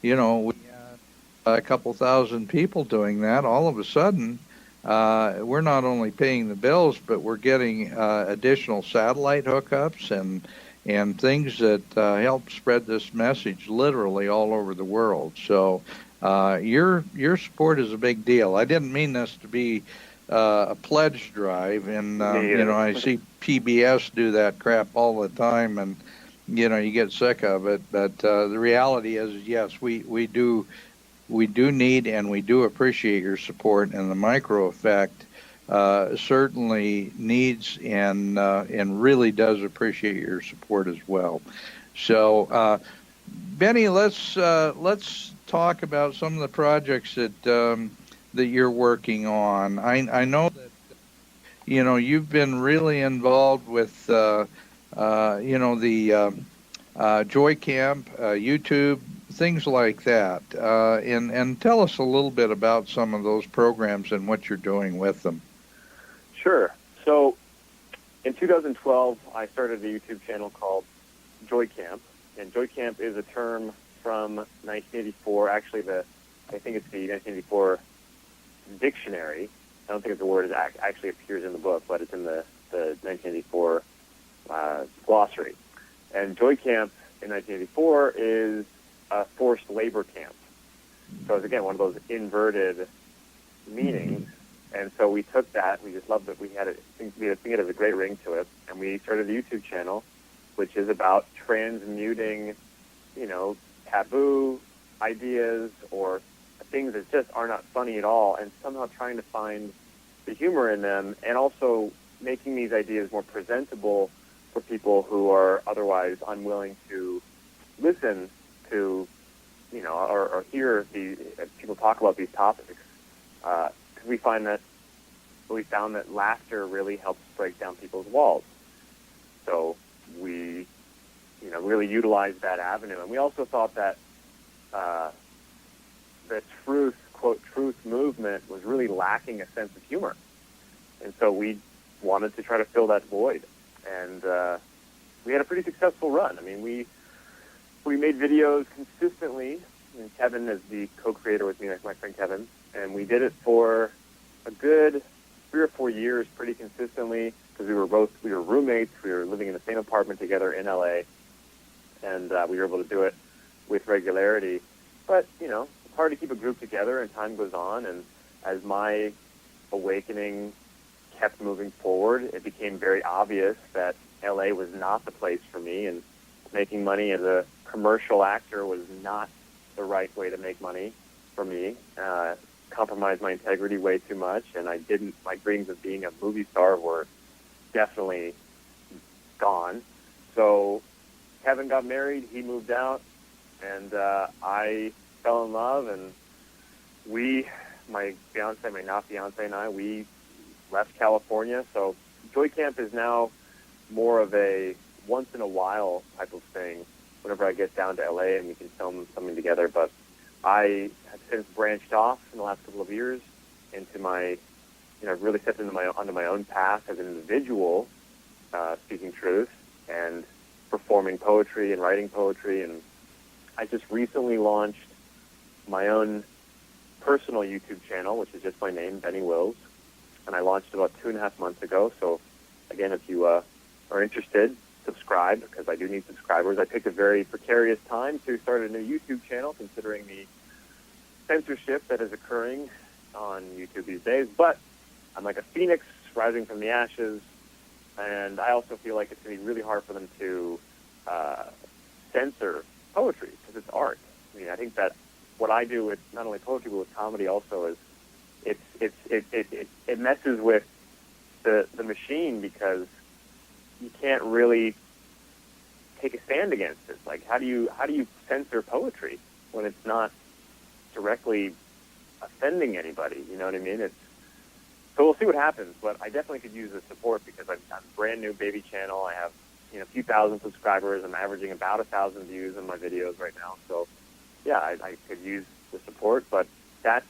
we had a couple thousand people doing that, all of a sudden, we're not only paying the bills, but we're getting additional satellite hookups and things that help spread this message literally all over the world. So your support is a big deal. I didn't mean this to be a pledge drive, and I see PBS do that crap all the time, and you get sick of it. But the reality is, yes, we do need and we do appreciate your support, and the micro effect certainly needs and really does appreciate your support as well. So, Benny, let's talk about some of the projects that you're working on. I know that you've been really involved with the Joy Camp, YouTube, things like that, and tell us a little bit about some of those programs and what you're doing with them. Sure. So in 2012, I started a YouTube channel called Joy Camp, and Joy Camp is a term from 1984. Actually, I think it's the 1984 dictionary. I don't think it's the word that actually appears in the book, but it's in the 1984 glossary. And Joy Camp in 1984 is a forced labor camp. So it's, again, one of those inverted meanings. And so we took that. We just loved it. We had it. We think it has a great ring to it, and we started a YouTube channel, which is about transmuting, taboo ideas or things that just are not funny at all, and somehow trying to find the humor in them, and also making these ideas more presentable for people who are otherwise unwilling to listen to, or hear people talk about these topics. Because we found that laughter really helps break down people's walls. So we, really utilized that avenue. And we also thought that the truth, quote, truth movement was really lacking a sense of humor. And so we wanted to try to fill that void. And we had a pretty successful run. I mean, we made videos consistently. And Kevin is the co-creator with me, my friend Kevin. And we did it for a good 3 or 4 years pretty consistently, because we were roommates. We were living in the same apartment together in LA. And we were able to do it with regularity. But, it's hard to keep a group together, and time goes on. And as my awakening kept moving forward, it became very obvious that LA was not the place for me, and making money as a commercial actor was not the right way to make money for me. Compromised my integrity way too much, and my dreams of being a movie star were definitely gone. So Kevin got married, he moved out, and I fell in love, and my fiance, my not fiance, and I, we left California. So Joy Camp is now more of a once in a while type of thing whenever I get down to LA and we can film something together. But I have since branched off in the last couple of years into my, really stepped onto my own path as an individual, speaking truth and performing poetry and writing poetry. And I just recently launched my own personal YouTube channel, which is just my name, Benny Wills. And I launched about 2.5 months ago. So again, if you are interested, subscribe, because I do need subscribers. I picked a very precarious time to start a new YouTube channel, considering the censorship that is occurring on YouTube these days. But I'm like a phoenix rising from the ashes, and I also feel like it's going to be really hard for them to censor poetry, because it's art. I mean, I think that what I do with not only poetry but with comedy also is it messes with the machine, because you can't really take a stand against it. Like, how do you censor poetry when it's not directly offending anybody? You know what I mean? So we'll see what happens, but I definitely could use the support, because I'm a brand new baby channel. I have a few thousand subscribers. I'm averaging about 1,000 views on my videos right now. So yeah, I could use the support, but that's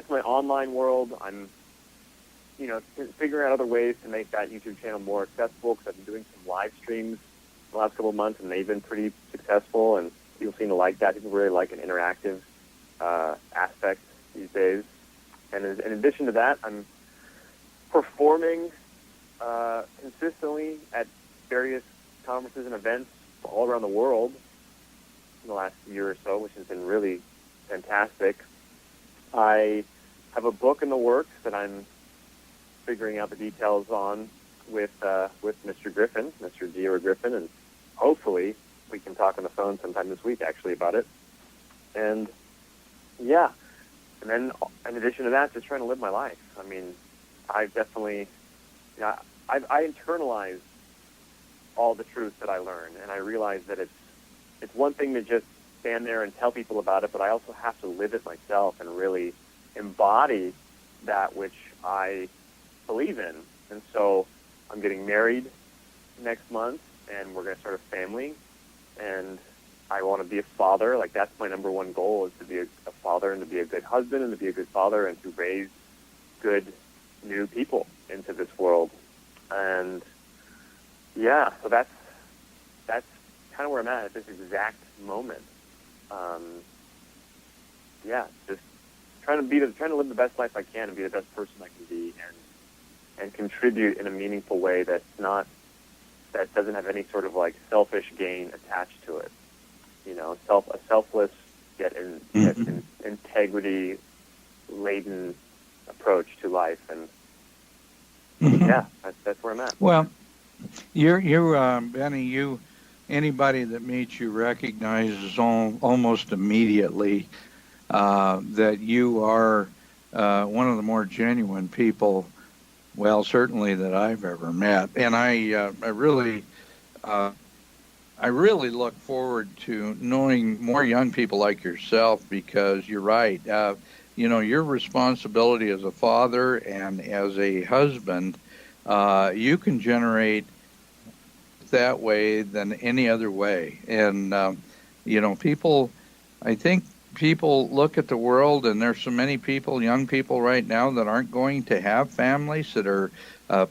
my online world. I'm figuring out other ways to make that YouTube channel more accessible, because I've been doing some live streams the last couple of months, and they've been pretty successful, and people seem to like that. People really like an interactive aspect these days. And in addition to that, I'm performing consistently at various conferences and events all around the world in the last year or so, which has been really fantastic. I have a book in the works that I'm figuring out the details on with Mr. Griffin, Mr. Gio Griffin, and hopefully we can talk on the phone sometime this week actually about it. And yeah, and then in addition to that, just trying to live my life. I mean, I've definitely, I internalize all the truth that I learn, and I realize that it's one thing to just stand there and tell people about it, but I also have to live it myself and really embody that which I believe in. And so I'm getting married next month, and we're going to start a family, and I want to be a father. Like, that's my number one goal, is to be a father, and to be a good husband, and to be a good father, and to raise good new people into this world. And yeah, so that's kind of where I'm at this exact moment. Yeah, just trying to live the best life I can and be the best person I can be, and contribute in a meaningful way that doesn't have any sort of like selfish gain attached to it. A selfless yet integrity laden approach to life. And yeah, that's where I'm at. Well, you're Benny. Anybody that meets you recognizes almost immediately that you are one of the more genuine people, well, certainly that I've ever met. And I really look forward to knowing more young people like yourself, because you're right. Your responsibility as a father and as a husband, you can generate that way than any other way. And, I think people look at the world, and there's so many people, young people right now, that aren't going to have families, that are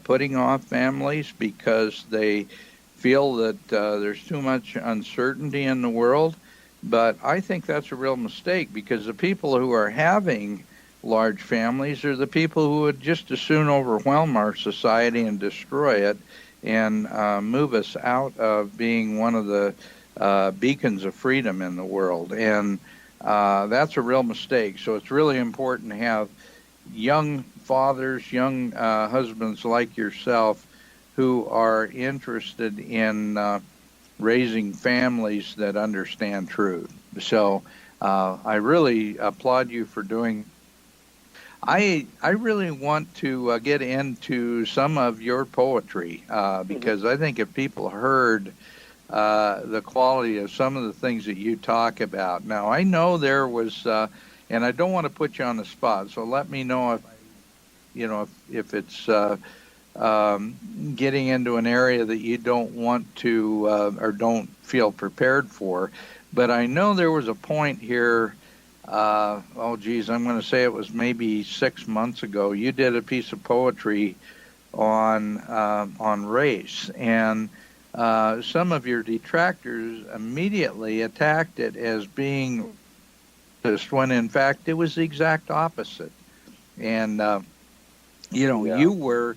putting off families because they feel that there's too much uncertainty in the world. But I think that's a real mistake, because the people who are having large families are the people who would just as soon overwhelm our society and destroy it, and move us out of being one of the beacons of freedom in the world. And that's a real mistake. So it's really important to have young fathers, young husbands like yourself, who are interested in raising families that understand truth. So I really applaud you for doing. I really want to get into some of your poetry, because I think if people heard the quality of some of the things that you talk about. Now, I know there was, and I don't want to put you on the spot, so let me know if it's getting into an area that you don't want to or don't feel prepared for. But I know there was a point here, I'm going to say it was maybe 6 months ago, you did a piece of poetry on race, and some of your detractors immediately attacked it as being racist, when in fact it was the exact opposite. And you were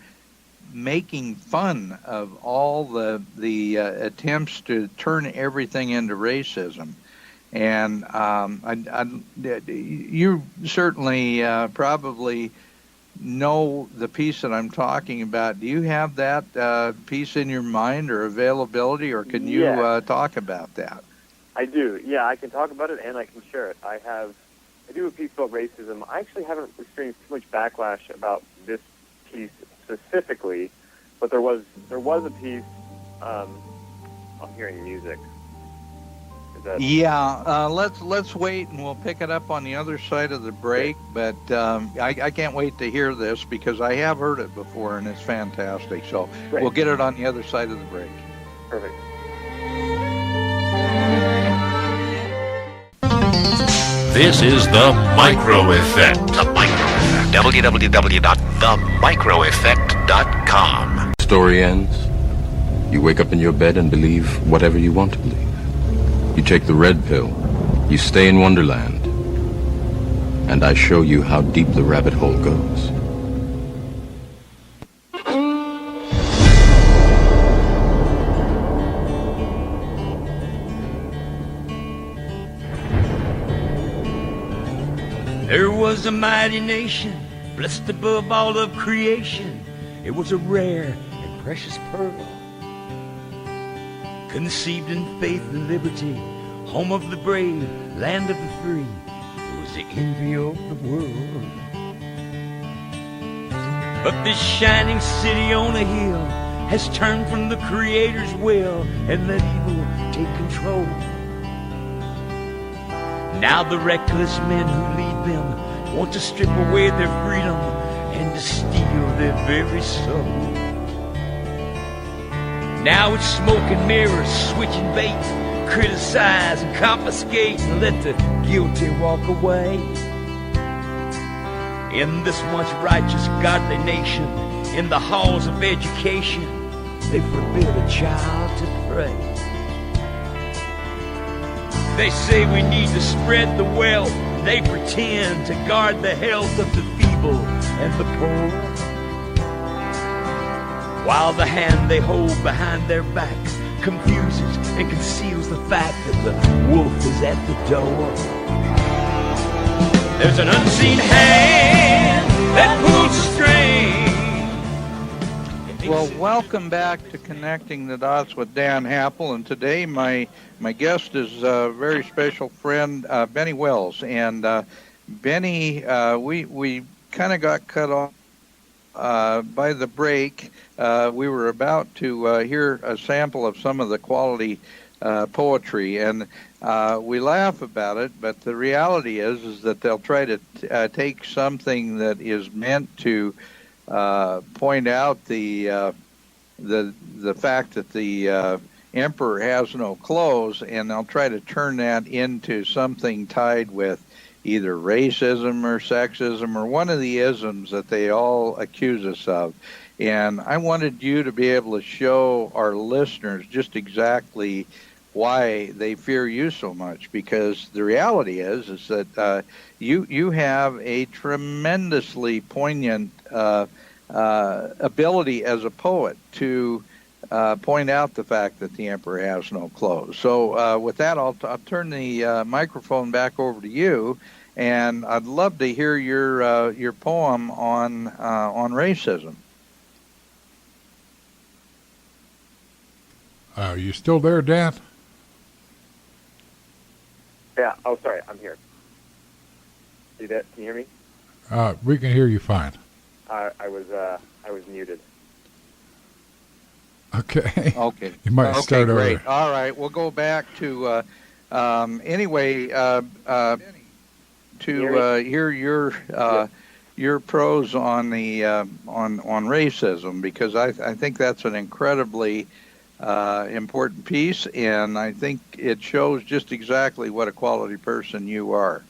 making fun of all the attempts to turn everything into racism. And you certainly probably know the piece that I'm talking about. Do you have that piece in your mind or availability, or can you talk about that? I do. Yeah, I can talk about it and I can share it. I do a piece about racism. I actually haven't experienced too much backlash about this piece specifically, but there was a piece. I'm hearing music. Let's wait, and we'll pick it up on the other side of the break. But I can't wait to hear this, because I have heard it before, and it's fantastic. So we'll get it on the other side of the break. Perfect. This is The Micro Effect. The Micro Effect. www.themicroeffect.com. Story ends. You wake up in your bed and believe whatever you want to believe. You take the red pill. You stay in Wonderland. And I show you how deep the rabbit hole goes. There was a mighty nation, blessed above all of creation. It was a rare and precious pearl, conceived in faith and liberty, home of the brave, land of the free. It was the envy of the world. But this shining city on a hill has turned from the Creator's will and let evil take control. Now the reckless men who lead them want to strip away their freedom and to steal their very soul. Now it's smoke and mirrors, switching bait, criticize and confiscate and let the guilty walk away. In this once righteous, godly nation, in the halls of education, they forbid a child to pray. They say we need to spread the wealth. They pretend to guard the health of the feeble and the poor, while the hand they hold behind their back confuses and conceals the fact that the wolf is at the door. There's an unseen hand that pulls the string. Well, welcome back to Connecting the Dots with Dan Happel, and today my guest is a very special friend, Benny Wells. And Benny, we kind of got cut off by the break. We were about to hear a sample of some of the quality poetry, and we laugh about it, but the reality is that they'll try to take something that is meant to point out the fact that the emperor has no clothes, and they'll try to turn that into something tied with either racism or sexism or one of the isms that they all accuse us of. And I wanted you to be able to show our listeners just exactly why they fear you so much, because the reality is that you have a tremendously poignant ability as a poet to point out the fact that the emperor has no clothes. So with that, I'll turn the microphone back over to you, and I'd love to hear your poem on racism. Are you still there, Dan? Yeah. Oh, sorry. I'm here. See that? Can you hear me? We can hear you fine. I was muted. Okay. Okay. You might start great. over. All right. We'll go back to anyway to hear your prose on the on racism, because I think that's an incredibly important piece, and I think it shows just exactly what a quality person you are.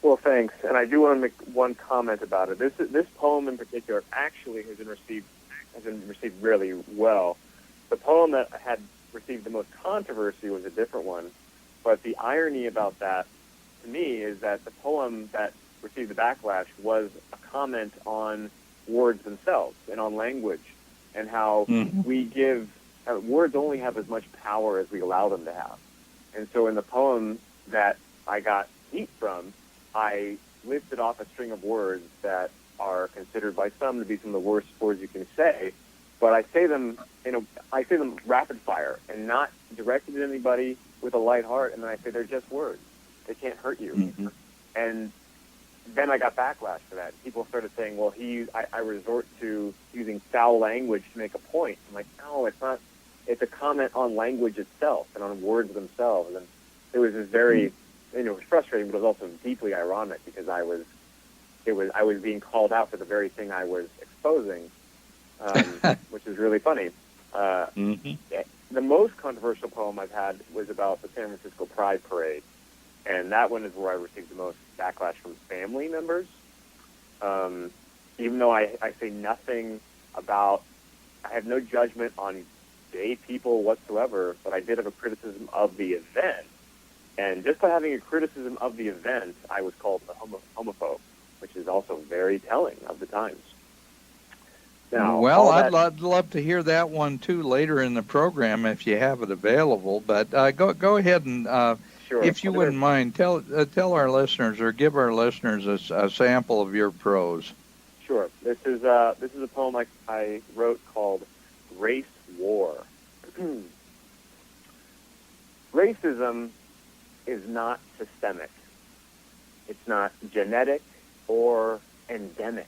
Well, thanks. And I do want to make one comment about it. This poem in particular actually has been received really well. The poem that had received the most controversy was a different one. But the irony about that, to me, is that the poem that received the backlash was a comment on words themselves and on language, and how we give words only have as much power as we allow them to have. And so in the poem that I got heat from, I listed off a string of words that are considered by some to be some of the worst words you can say, but I say them rapid fire and not directed at anybody with a light heart, and then I say they're just words. They can't hurt you. Mm-hmm. And then I got backlash for that. People started saying, well, I resort to using foul language to make a point. I'm like, no, it's not. It's a comment on language itself and on words themselves. And it was this very, it was frustrating, but it was also deeply ironic, because I was being called out for the very thing I was exposing, which is really funny. The most controversial poem I've had was about the San Francisco Pride Parade, and that one is where I received the most backlash from family members. Even though I say nothing about, I have no judgment on gay people whatsoever, but I did have a criticism of the event. And just by having a criticism of the event, I was called a homophobe, which is also very telling of the times. Now, well, I'd love to hear that one too later in the program if you have it available. But go ahead and, sure. If you wouldn't mind, tell our listeners, or give our listeners a sample of your prose. Sure. This is a poem I wrote called Race War. Racism is not systemic. It's not genetic or endemic.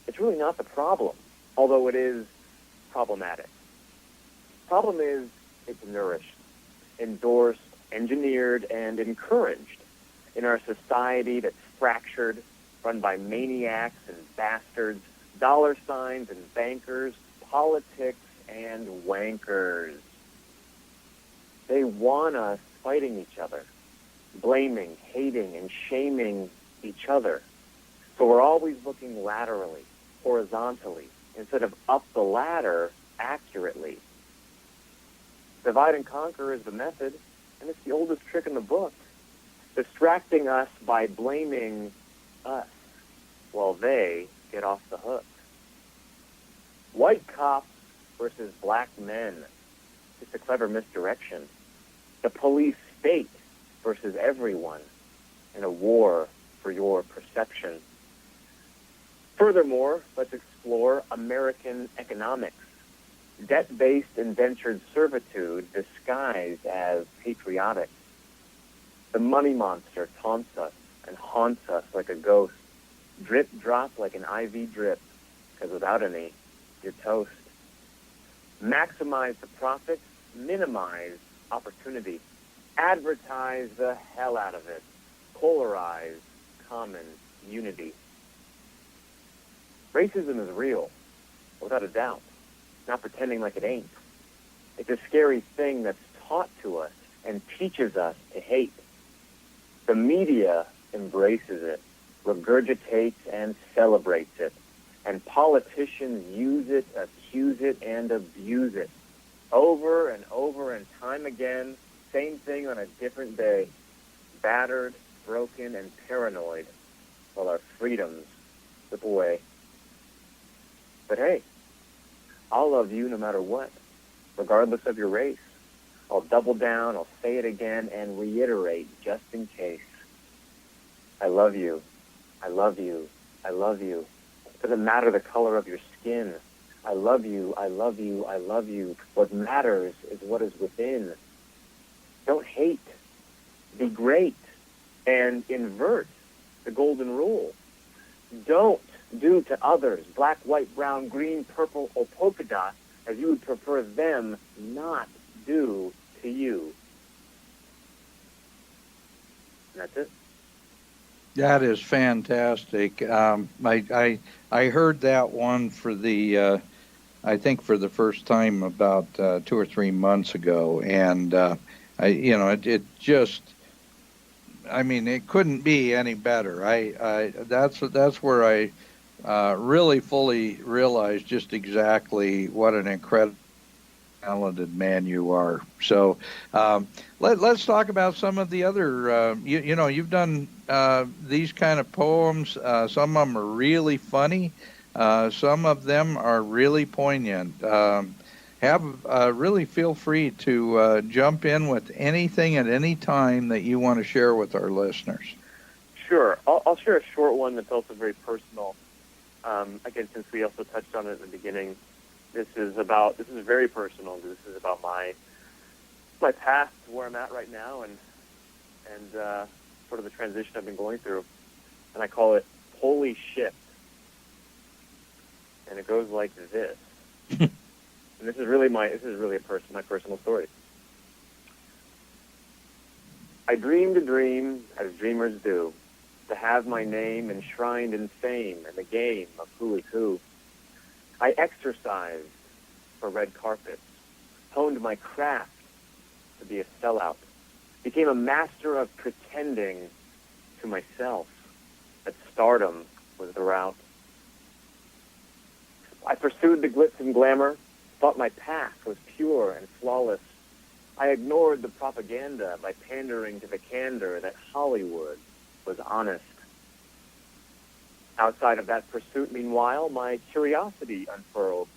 It's really not the problem, although it is problematic. Problem is it's nourished, endorsed, engineered, and encouraged in our society that's fractured, run by maniacs and bastards, dollar signs and bankers, politics and wankers. They want us fighting each other, blaming, hating, and shaming each other. So we're always looking laterally, horizontally, instead of up the ladder accurately. Divide and conquer is the method, and it's the oldest trick in the book, distracting us by blaming us while they get off the hook. White cops versus black men. It's a clever misdirection. The police state versus everyone in a war for your perception. Furthermore, let's explore American economics. Debt-based indentured servitude disguised as patriotic. The money monster taunts us and haunts us like a ghost. Drip drop like an IV drip, because without any, you're toast. Maximize the profit, minimize opportunity. Advertise the hell out of it. Polarize common unity. Racism is real, without a doubt. Not pretending like it ain't. It's a scary thing that's taught to us and teaches us to hate. The media embraces it, regurgitates and celebrates it, and politicians use it, accuse it, and abuse it. Over and over and time again, same thing on a different day. Battered, broken, and paranoid, while our freedoms slip away. But hey, I'll love you no matter what, regardless of your race. I'll double down, I'll say it again, and reiterate just in case. I love you. I love you. I love you. It doesn't matter the color of your skin. I love you. I love you. I love you. What matters is what is within. Don't hate. Be great. And invert the golden rule. Don't do to others black, white, brown, green, purple, or polka dot as you would prefer them not do to you. And that's it. That is fantastic. I heard that one for the I think for the first time about 2 or 3 months ago, and it just, I mean, it couldn't be any better. That's where I really fully realized just exactly what an incredible talented man you are. So let's talk about some of the other, you've done these kind of poems. Some of them are really funny. Some of them are really poignant. Really feel free to jump in with anything at any time that you want to share with our listeners. Sure. I'll share a short one that's also very personal. Again, since we also touched on it at the beginning, this is very personal. This is about my path to where I'm at right now and sort of the transition I've been going through. And I call it Holy Shit. And it goes like this. And this is really my personal story. I dreamed a dream, as dreamers do, to have my name enshrined in fame and the game of who is who. I exercised for red carpets, honed my craft to be a sellout, became a master of pretending to myself that stardom was the route. I pursued the glitz and glamour, thought my path was pure and flawless. I ignored the propaganda by pandering to the candor that Hollywood was honest. Outside of that pursuit, meanwhile, my curiosity unfurled.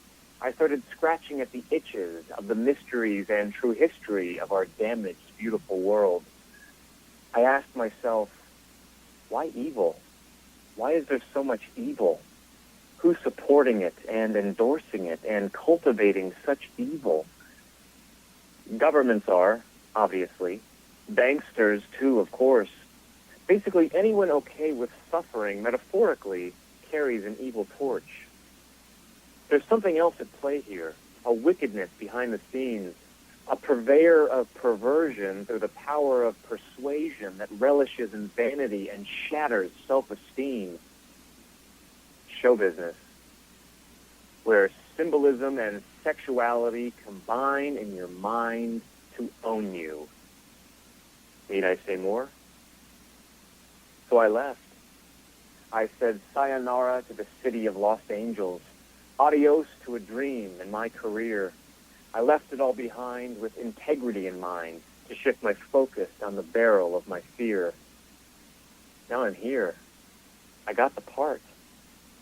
I started scratching at the itches of the mysteries and true history of our damaged, beautiful world. I asked myself, why evil? Why is there so much evil? Who's supporting it and endorsing it and cultivating such evil? Governments are, obviously. Banksters, too, of course. Basically, anyone okay with suffering, metaphorically, carries an evil torch. There's something else at play here, a wickedness behind the scenes, a purveyor of perversion through the power of persuasion that relishes in vanity and shatters self-esteem. Show business, where symbolism and sexuality combine in your mind to own you. Need I say more? So I left. I said sayonara to the city of lost angels, adios to a dream and my career. I left it all behind with integrity in mind to shift my focus on the barrel of my fear. Now I'm here. I got the part.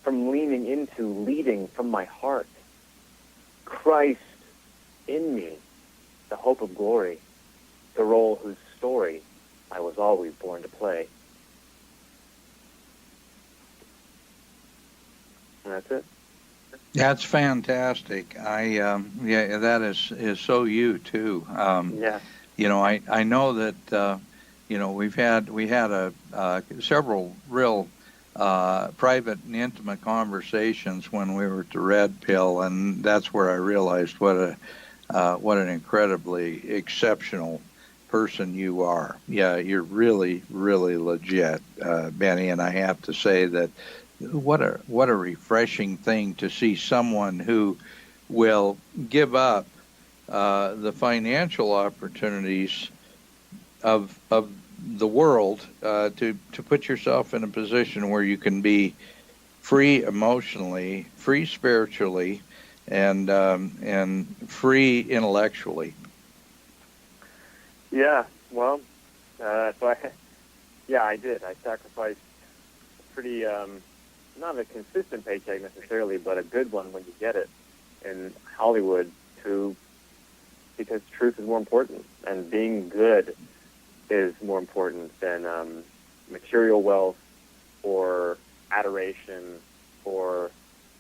From leaning into leading from my heart. Christ in me, the hope of glory, the role whose story I was always born to play. And that's it. That's fantastic. Yeah, that is so you too. Yeah. I know that we had several real private and intimate conversations when we were at the Red Pill, and that's where I realized what an incredibly exceptional person you are. Yeah, you're really, really legit, Benny. And I have to say that what a refreshing thing to see someone who will give up the financial opportunities of the world to put yourself in a position where you can be free emotionally, free spiritually, and free intellectually. Yeah. Well, I did. I sacrificed a pretty, not a consistent paycheck necessarily, but a good one when you get it in Hollywood because truth is more important, and being good is more important than material wealth or adoration or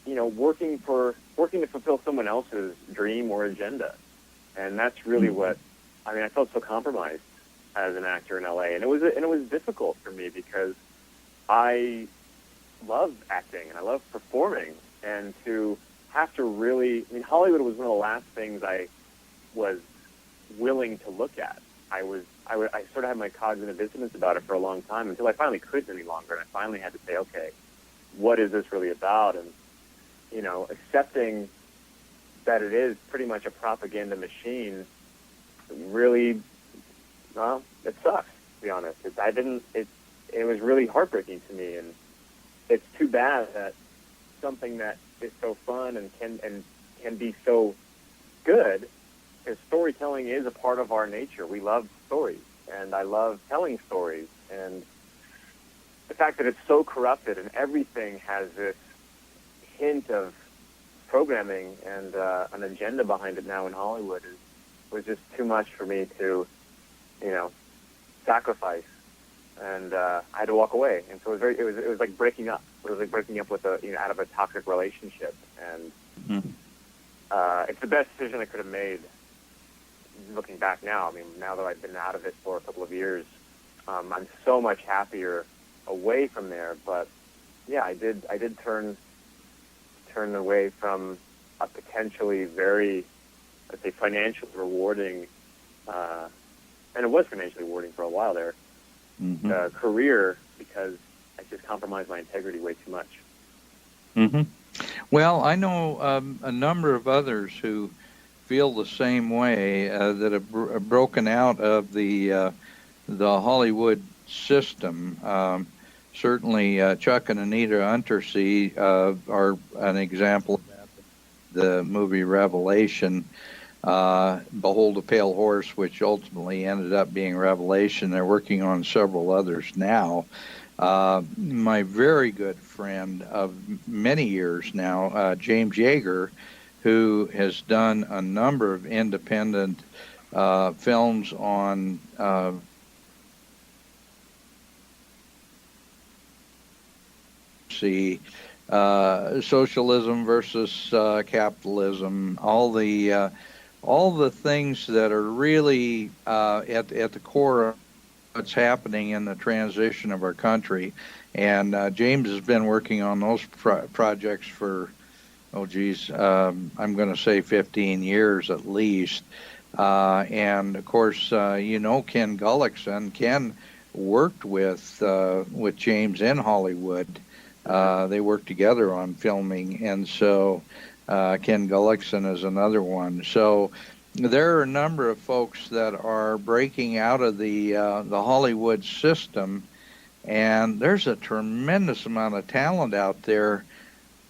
working to fulfill someone else's dream or agenda. And that's really what I felt so compromised as an actor in LA, and it was difficult for me because I love acting and I love performing, and to have to really Hollywood was one of the last things I was willing to look at. I sort of had my cognitive dissonance about it for a long time until I finally couldn't any longer, and I finally had to say, okay, what is this really about? And accepting that it is pretty much a propaganda machine really, well, it sucks, to be honest. It was really heartbreaking to me, and it's too bad that something that is so fun and can be so good, because storytelling is a part of our nature. We love stories, and I love telling stories, and the fact that it's so corrupted and everything has this hint of programming and an agenda behind it now in Hollywood was just too much for me to, sacrifice, and I had to walk away. And so it was like breaking up. It was like breaking up with out of a toxic relationship, and it's the best decision I could have made. Looking back now, now that I've been out of it for a couple of years, I'm so much happier away from there. But yeah, I did turn away from a potentially very, let's say, financially rewarding, and it was financially rewarding for a while there, career, because I just compromised my integrity way too much. Mm-hmm. Well, I know a number of others who feel the same way, that have broken out of the Hollywood system. Certainly, Chuck and Anita Untersea are an example of that. The movie Revelation, Behold a Pale Horse, which ultimately ended up being Revelation. They're working on several others now. My very good friend of many years now, James Yeager, who has done a number of independent films on socialism versus capitalism, all the things that are really at the core of what's happening in the transition of our country. And James has been working on those projects for, I'm going to say 15 years at least. And of course, Ken Gullickson. Ken worked with James in Hollywood. They worked together on filming, and so Ken Gullickson is another one. So there are a number of folks that are breaking out of the Hollywood system, and there's a tremendous amount of talent out there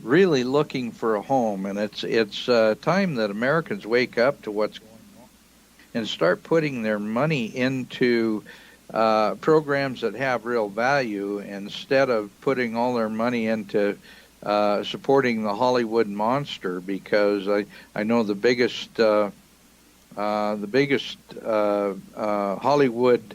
really looking for a home. And it's time that Americans wake up to what's going on and start putting their money into programs that have real value, instead of putting all their money into supporting the Hollywood monster. Because I know the biggest Hollywood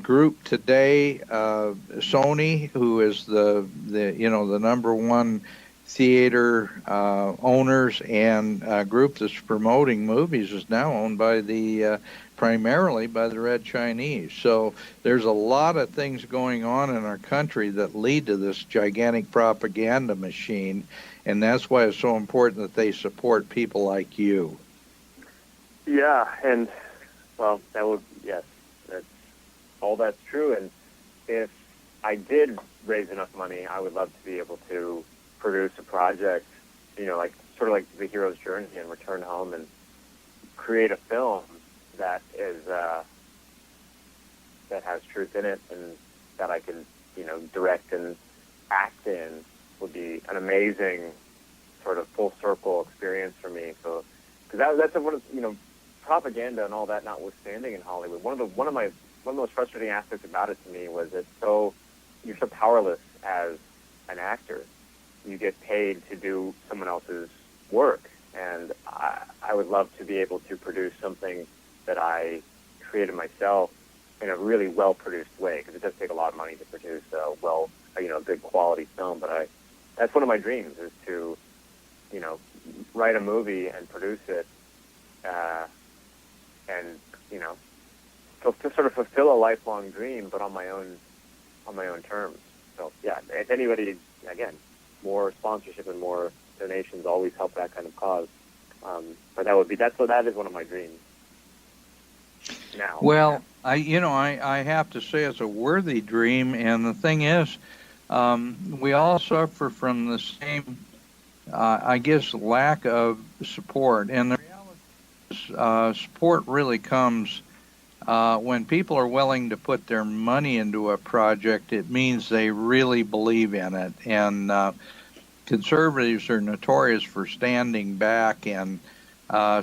group today, Sony, who is the the number one theater owners and group that's promoting movies, is now owned by the primarily by the Red Chinese. So there's a lot of things going on in our country that lead to this gigantic propaganda machine, and that's why it's so important that they support people like you. Yeah, and well, yes, that's true. And if I did raise enough money, I would love to be able to produce a project, like sort of like the hero's journey, and return home and create a film that is that has truth in it, and that I can direct and act in. Would be an amazing sort of full circle experience for me. So, because that's one of propaganda and all that notwithstanding in Hollywood, one of the most frustrating aspects about it to me was you're so powerless as an actor. You get paid to do someone else's work, and I would love to be able to produce something that I created myself in a really well-produced way, because it does take a lot of money to produce a good quality film. But that's one of my dreams, is to write a movie and produce it, and to sort of fulfill a lifelong dream, but on my own terms. So yeah, if anybody, again, more sponsorship and more donations always help that kind of cause. But that is one of my dreams. Now, well, I have to say it's a worthy dream, and the thing is, we all suffer from the same, I guess, lack of support, and the reality is, support really comes when people are willing to put their money into a project. It means they really believe in it, and conservatives are notorious for standing back and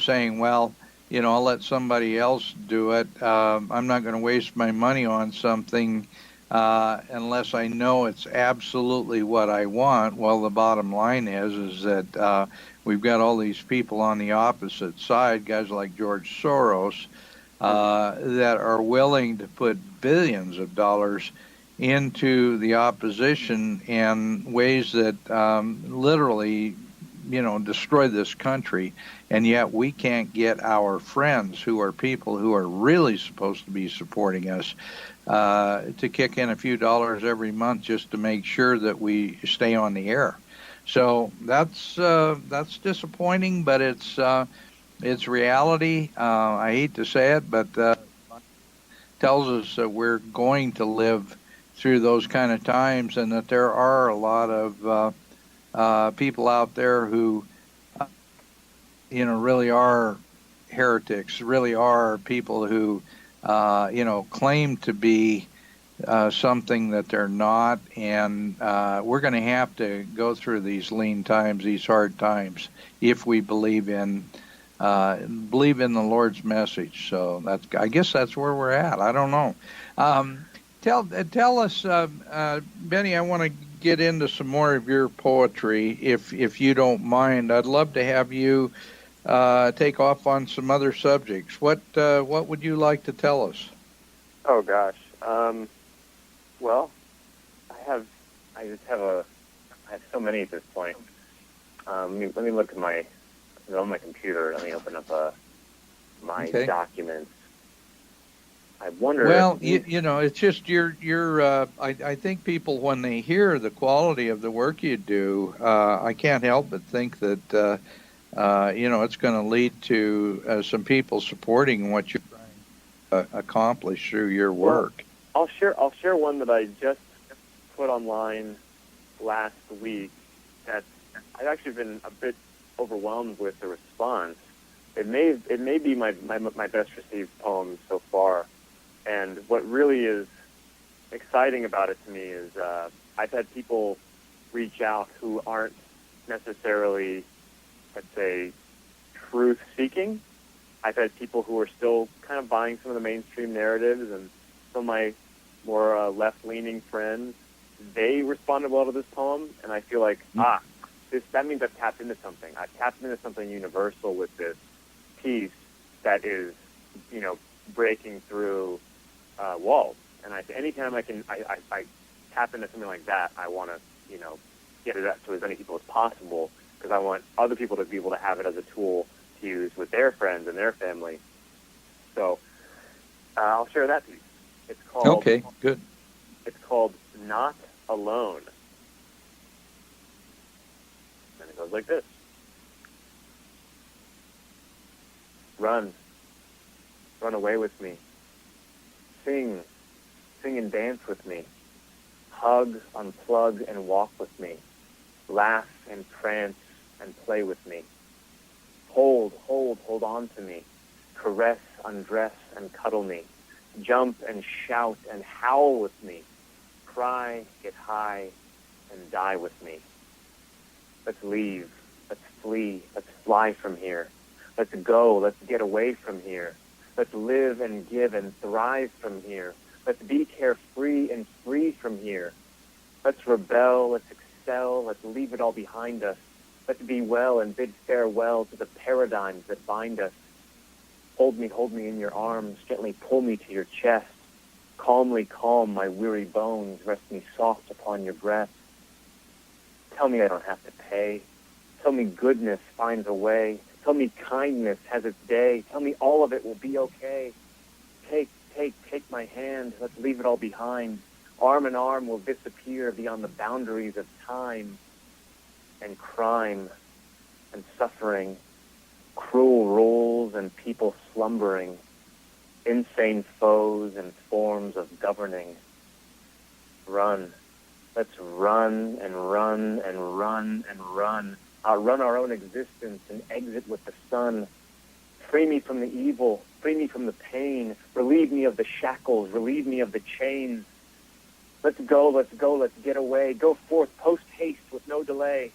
saying, well, I'll let somebody else do it. I'm not going to waste my money on something unless I know it's absolutely what I want. Well, the bottom line is that we've got all these people on the opposite side, guys like George Soros, that are willing to put billions of dollars into the opposition in ways that literally, destroy this country. And yet we can't get our friends, who are people who are really supposed to be supporting us, to kick in a few dollars every month just to make sure that we stay on the air. So that's disappointing, but it's reality. I hate to say it, but tells us that we're going to live through those kind of times, and that there are a lot of people out there who, really are heretics, really are people who, claim to be something that they're not, and we're going to have to go through these lean times, these hard times, if we believe in the Lord's message. So I guess that's where we're at. I don't know. Tell us, Benny. I want to get into some more of your poetry, if you don't mind. I'd love to have you take off on some other subjects. What would you like to tell us? Oh gosh. Well, I have so many at this point. Let me look at on my computer. Let me open up my documents. I wonder. Well, it's just I think people, when they hear the quality of the work you do, I can't help but think that it's going to lead to some people supporting what you're trying to accomplish through your work. Well, I'll share one that I just put online last week. That I've actually been a bit overwhelmed with the response. It may be my best received poem so far. And what really is exciting about it to me is I've had people reach out who aren't necessarily, let's say, truth-seeking. I've had people who are still kind of buying some of the mainstream narratives, and some of my more left-leaning friends, they responded well to this poem, and I feel like, that means I've tapped into something. I've tapped into something universal with this piece that is, breaking through walls And anytime I tap into something like that, I want to, get it out to as many people as possible, because I want other people to be able to have it as a tool to use with their friends and their family. So I'll share that piece. It's called. Okay, good. It's called Not Alone. And it goes like this. Run. Run away with me. Sing. Sing and dance with me. Hug, unplug, and walk with me. Laugh and prance and play with me. Hold on to me. Caress, undress, and cuddle me. Jump and shout and howl with me. Cry, get high, and die with me. Let's leave. Let's flee. Let's fly from here. Let's go. Let's get away from here. Let's live and give and thrive from here. Let's be carefree and free from here. Let's rebel. Let's excel. Let's leave it all behind us. Let's be well and bid farewell to the paradigms that bind us. Hold me in your arms. Gently pull me to your chest. Calmly calm my weary bones. Rest me soft upon your breast. Tell me I don't have to pay. Tell me goodness finds a way. Tell me kindness has its day. Tell me all of it will be okay. Take my hand. Let's leave it all behind. Arm in arm will disappear beyond the boundaries of time and crime and suffering, cruel rules and people slumbering, insane foes and forms of governing. Run. Let's run and run and run and run. Outrun our own existence and exit with the sun. Free me from the evil. Free me from the pain. Relieve me of the shackles. Relieve me of the chains. Let's go, let's get away. Go forth, post haste with no delay.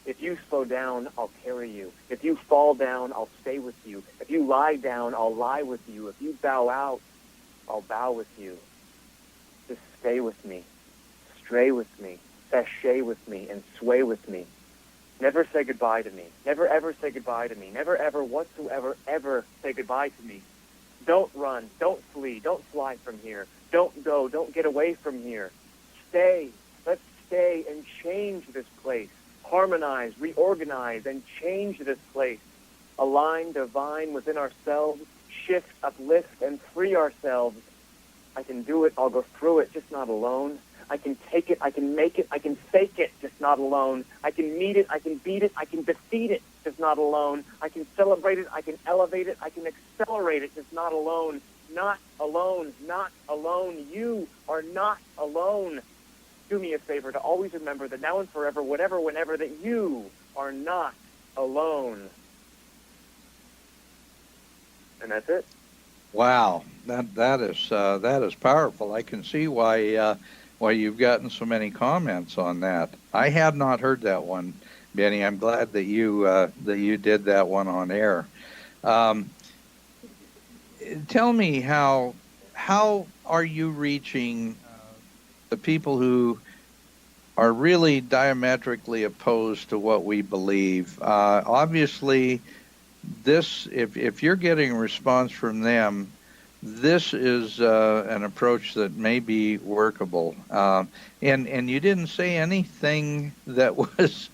If you slow down, I'll carry you. If you fall down, I'll stay with you. If you lie down, I'll lie with you. If you bow out, I'll bow with you. Just stay with me. Stray with me. Sashay with me and sway with me. Never say goodbye to me. Never ever say goodbye to me. Never ever whatsoever ever say goodbye to me. Don't run. Don't flee. Don't fly from here. Don't go. Don't get away from here. Stay. Let's stay and change this place. Harmonize, reorganize, and change this place. Align divine within ourselves. Shift, uplift, and free ourselves. I can do it. I'll go through it, just not alone. I can take it, I can make it, I can fake it, just not alone. I can meet it, I can beat it, I can defeat it, just not alone. I can celebrate it, I can elevate it, I can accelerate it, just not alone. Not alone, not alone. You are not alone. Do me a favor to always remember that now and forever, whatever, whenever, that you are not alone. And that's it. Wow, that is powerful. I can see why you've gotten so many comments on that. I had not heard that one, Benny. I'm glad that you did that one on air. Tell me how are you reaching the people who are really diametrically opposed to what we believe? Obviously, this if you're getting a response from them, this is an approach that may be workable. And you didn't say anything that was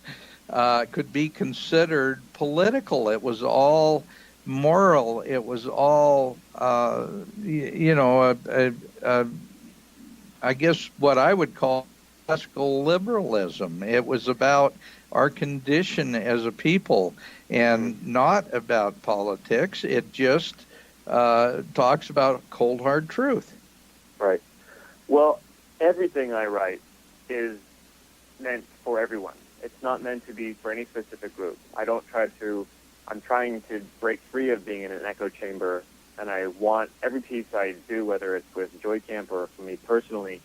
could be considered political. It was all moral. It was all, I guess what I would call classical liberalism. It was about our condition as a people and not about politics. It just talks about cold, hard truth. Right. Well, everything I write is meant for everyone. It's not meant to be for any specific group. I'm trying to break free of being in an echo chamber, and I want every piece I do, whether it's with Joy Camp or for me personally,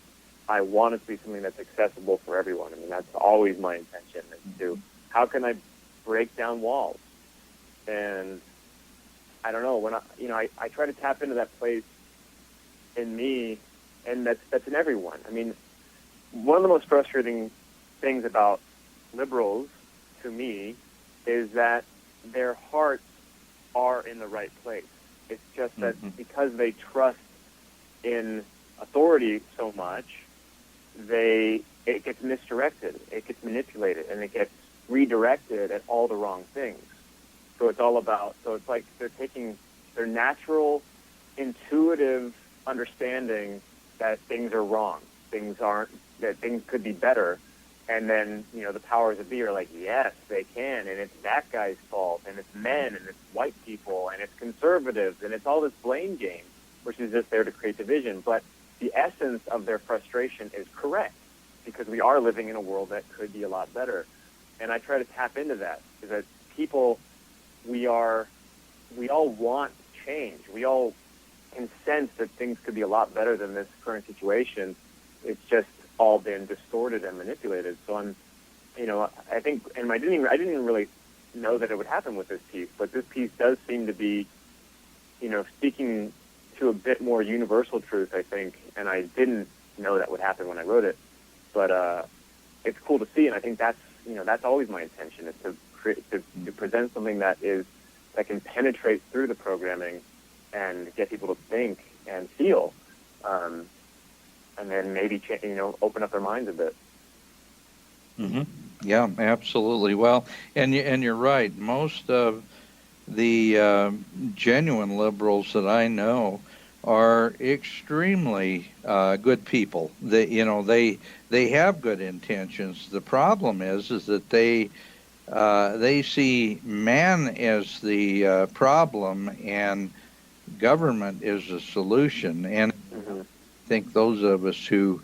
I want it to be something that's accessible for everyone. I mean, that's always my intention, is to, how can I break down walls? And I don't know, when I try to tap into that place in me, and that's in everyone. I mean, one of the most frustrating things about liberals, to me, is that their hearts are in the right place. It's just that because they trust in authority so much, it gets misdirected, it gets manipulated, and it gets redirected at all the wrong things. So it's like they're taking their natural, intuitive understanding that things are wrong, that things could be better, and then, the powers that be are like, yes, they can, and it's that guy's fault, and it's men, and it's white people, and it's conservatives, and it's all this blame game, which is just there to create division. But the essence of their frustration is correct, because we are living in a world that could be a lot better. And I try to tap into that, is that people, we all want change. We all can sense that things could be a lot better than this current situation. It's just all been distorted and manipulated. So I think, and I didn't even really know that it would happen with this piece, but this piece does seem to be, speaking to a bit more universal truth, I think, and I didn't know that would happen when I wrote it, but it's cool to see, and I think that's always my intention, is to present something that can penetrate through the programming and get people to think and feel, and then maybe open up their minds a bit. Mm-hmm. Yeah, absolutely. Well, and you're right. Most of the genuine liberals that I know are extremely good people. They have good intentions. The problem is that they see man as the problem and government is the solution. And Mm-hmm. I think those of us who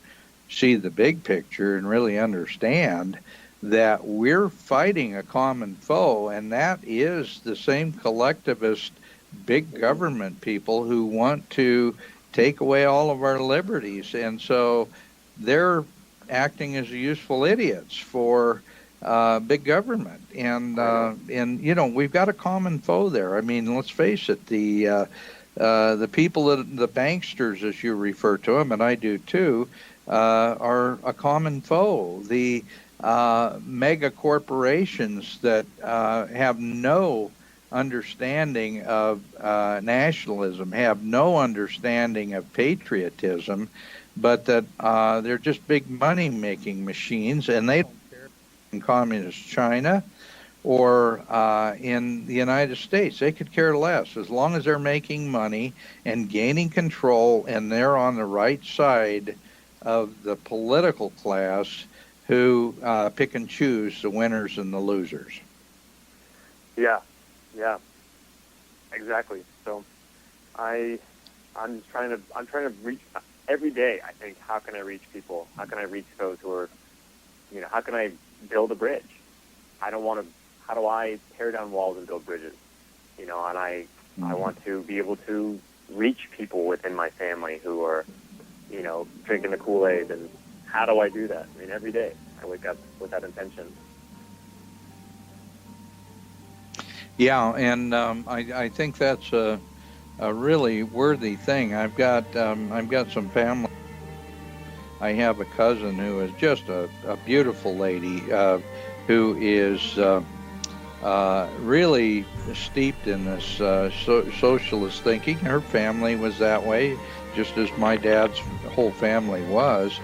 see the big picture and really understand that we're fighting a common foe, and that is the same collectivist big government people who want to take away all of our liberties. And so they're acting as useful idiots for big government. And we've got a common foe there. I mean, let's face it, the people, the banksters, as you refer to them, and I do too, are a common foe. The mega corporations that have no understanding of nationalism, have no understanding of patriotism, but that they're just big money-making machines, and they don't care in communist China or in the United States. They could care less as long as they're making money and gaining control, and they're on the right side of the political class who pick and choose the winners and the losers. Yeah, exactly. So I'm trying to reach every day. I think, how can I reach people? How can I reach those who are, how can I build a bridge? How do I tear down walls and build bridges? And I want to be able to reach people within my family who are, drinking the Kool-Aid. And how do I do that? I mean, every day I wake up with that intention. Yeah, and I think that's a really worthy thing. I've got some family. I have a cousin who is just a beautiful lady who is really steeped in this socialist thinking. Her family was that way, just as my dad's whole family was.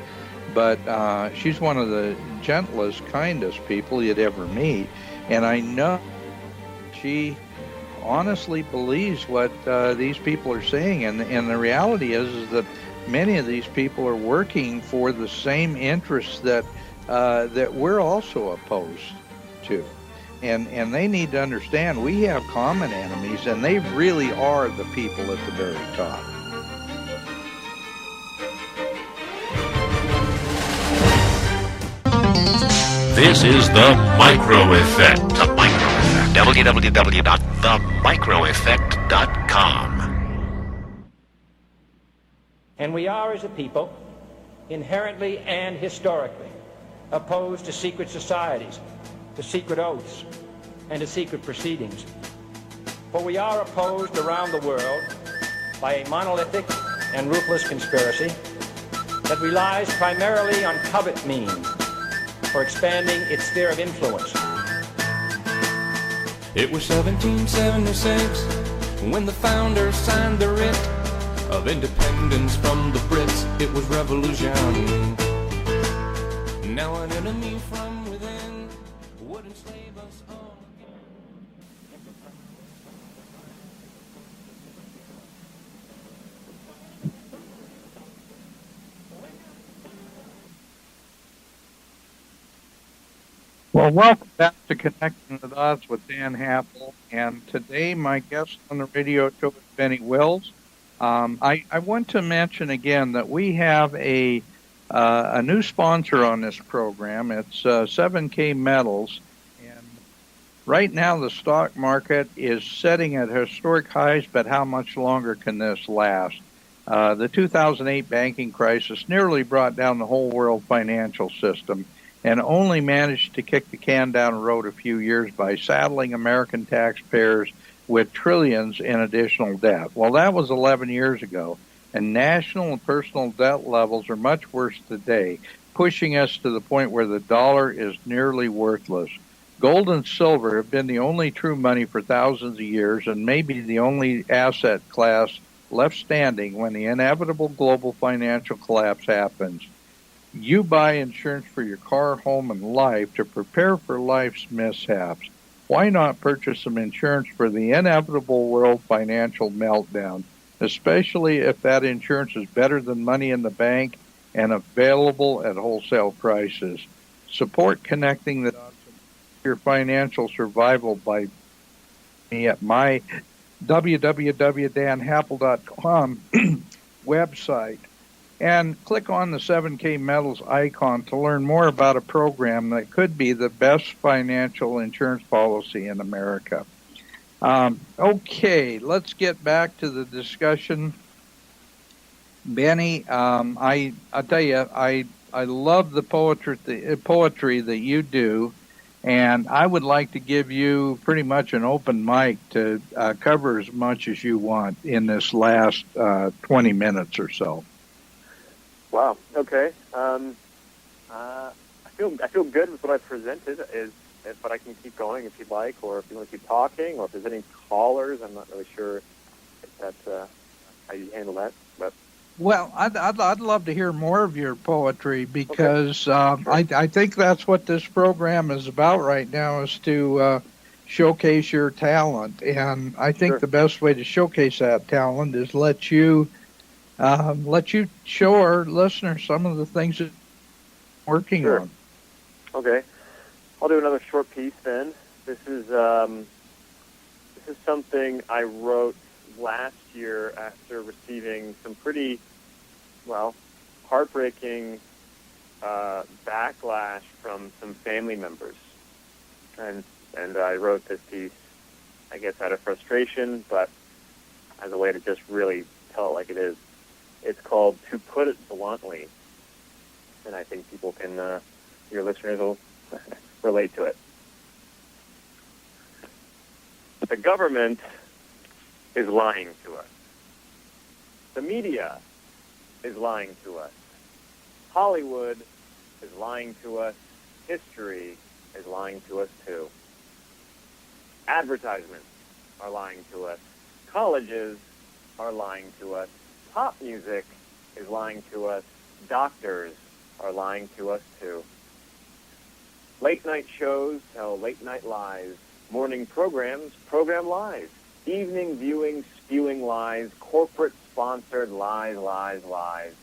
But she's one of the gentlest, kindest people you'd ever meet. And I know she honestly believes what these people are saying. And the reality is that many of these people are working for the same interests that we're also opposed to. And they need to understand we have common enemies, and they really are the people at the very top. This is The Micro Effect. The Micro Effect. www.themicroeffect.com. And we are, as a people, inherently and historically opposed to secret societies, to secret oaths, and to secret proceedings. For we are opposed around the world by a monolithic and ruthless conspiracy that relies primarily on covert means for expanding its sphere of influence. It was 1776 when the founders signed the writ of independence from the Brits. It was revolution. Now an enemy from within would enslave us all. Well, welcome back to Connecting the Dots with Dan Happel. And today my guest on the radio show is Benny Wills. I want to mention again that we have a new sponsor on this program. It's 7K Metals. And right now the stock market is setting at historic highs, but how much longer can this last? The 2008 banking crisis nearly brought down the whole world financial system, and only managed to kick the can down the road a few years by saddling American taxpayers with trillions in additional debt. Well, that was 11 years ago, and national and personal debt levels are much worse today, pushing us to the point where the dollar is nearly worthless. Gold and silver have been the only true money for thousands of years, and maybe the only asset class left standing when the inevitable global financial collapse happens. You buy insurance for your car, home, and life to prepare for life's mishaps. Why not purchase some insurance for the inevitable world financial meltdown, especially if that insurance is better than money in the bank and available at wholesale prices? Support Connecting the Dots of your financial survival by me at my www.danhappel.com website. And click on the 7K Metals icon to learn more about a program that could be the best financial insurance policy in America. Okay, let's get back to the discussion. Benny, I tell you, I love the poetry that you do, and I would like to give you pretty much an open mic to cover as much as you want in this last 20 minutes or so. Wow. Okay. I feel good with what I presented. But I can keep going if you'd like, or if you want to keep talking, or if there's any callers. I'm not really sure if that's how you handle that. But well, I'd love to hear more of your poetry because I think that's what this program is about right now, is to showcase your talent, and I think the best way to showcase that talent is let you show our listeners some of the things that you're working on. Okay. I'll do another short piece then. This is something I wrote last year after receiving some pretty, heartbreaking backlash from some family members. And I wrote this piece, I guess, out of frustration, but as a way to just really tell it like it is. It's called To Put It Bluntly, and I think people can, your listeners will relate to it. The government is lying to us. The media is lying to us. Hollywood is lying to us. History is lying to us too. Advertisements are lying to us. Colleges are lying to us. Pop music is lying to us. Doctors are lying to us too. Late night shows tell late night lies. Morning programs program lies. Evening viewing spewing lies. Corporate sponsored lies, lies, lies.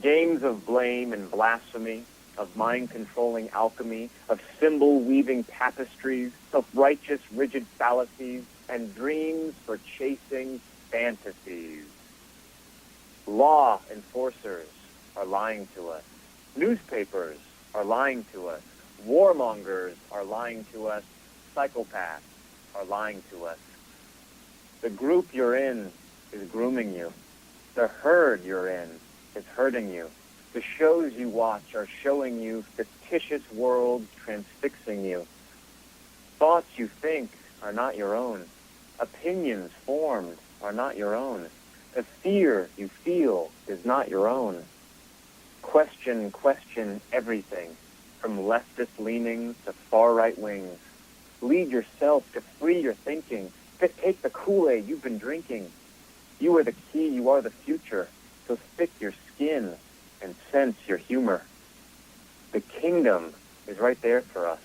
Games of blame and blasphemy, of mind controlling alchemy, of symbol weaving tapestries, of righteous rigid fallacies, and dreams for chasing fantasies. Law enforcers are lying to us. Newspapers are lying to us. Warmongers are lying to us. Psychopaths are lying to us. The group you're in is grooming you. The herd you're in is hurting you. The shows you watch are showing you fictitious worlds transfixing you. Thoughts you think are not your own. Opinions formed are not your own. The fear you feel is not your own. Question everything, from leftist leanings to far-right wings. Lead yourself to free your thinking, to take the Kool-Aid you've been drinking. You are the key. You are the future. So stick your skin and sense your humor. The kingdom is right there for us.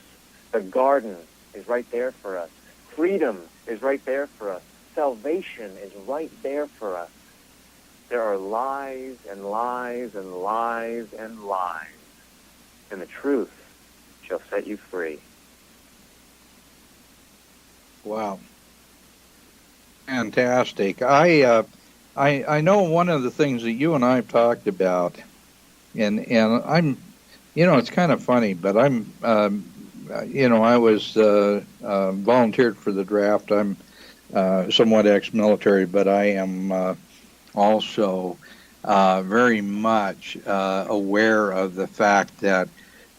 The garden is right there for us. Freedom is right there for us. Salvation is right there for us. There are lies and lies and lies and lies. And the truth shall set you free. Wow. Fantastic. I know one of the things that you and I have talked about, and I'm, it's kind of funny, but I'm, I was volunteered for the draft. I'm somewhat ex-military, but I am also very much aware of the fact that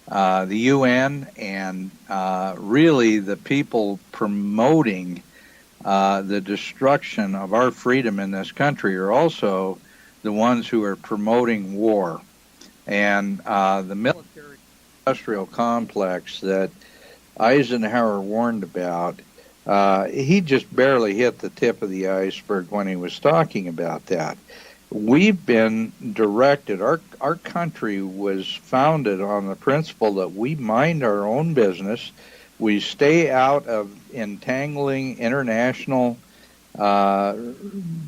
the UN and really the people promoting the destruction of our freedom in this country are also the ones who are promoting war. And the military-industrial complex that Eisenhower warned about, he just barely hit the tip of the iceberg when he was talking about that. We've been directed, our country was founded on the principle that we mind our own business, we stay out of entangling international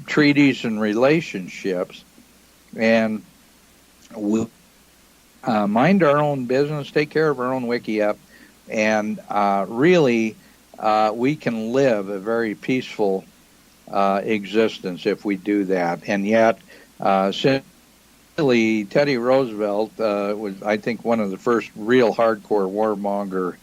treaties and relationships, and we mind our own business, take care of our own wiki up, and really we can live a very peaceful existence if we do that. And yet, since Teddy Roosevelt was, I think, one of the first real hardcore warmonger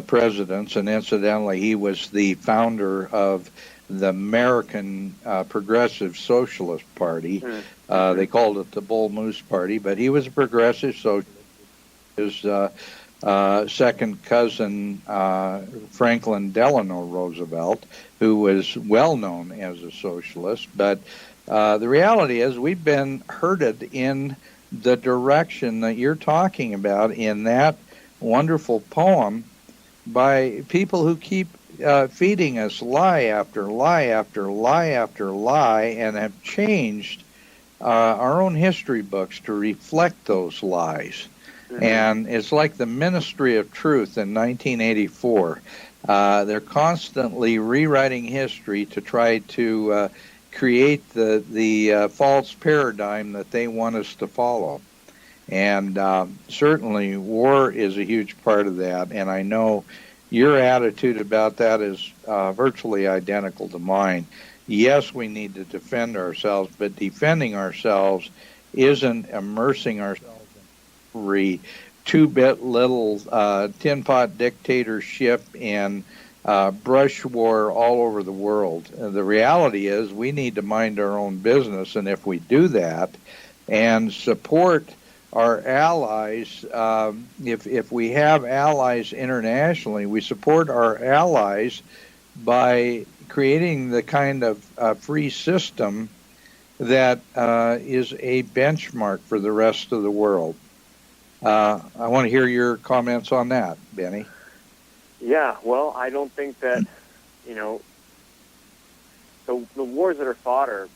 presidents, and incidentally, he was the founder of the American Progressive Socialist Party. They called it the Bull Moose Party, but he was a progressive socialist. His second cousin, Franklin Delano Roosevelt, who was well known as a socialist. But the reality is we've been herded in the direction that you're talking about in that wonderful poem by people who keep feeding us lie after lie after lie after lie, and have changed our own history books to reflect those lies. And it's like the Ministry of Truth in 1984. They're constantly rewriting history to try to create the false paradigm that they want us to follow. And certainly war is a huge part of that, and I know your attitude about that is virtually identical to mine. Yes, we need to defend ourselves, but defending ourselves isn't immersing ourselves in every two-bit little tin pot dictatorship and brush war all over the world. The reality is we need to mind our own business, and if we do that and support our allies, if we have allies internationally, we support our allies by creating the kind of free system that is a benchmark for the rest of the world. I want to hear your comments on that, Benny. Yeah, well, I don't think that, the wars that are fought are,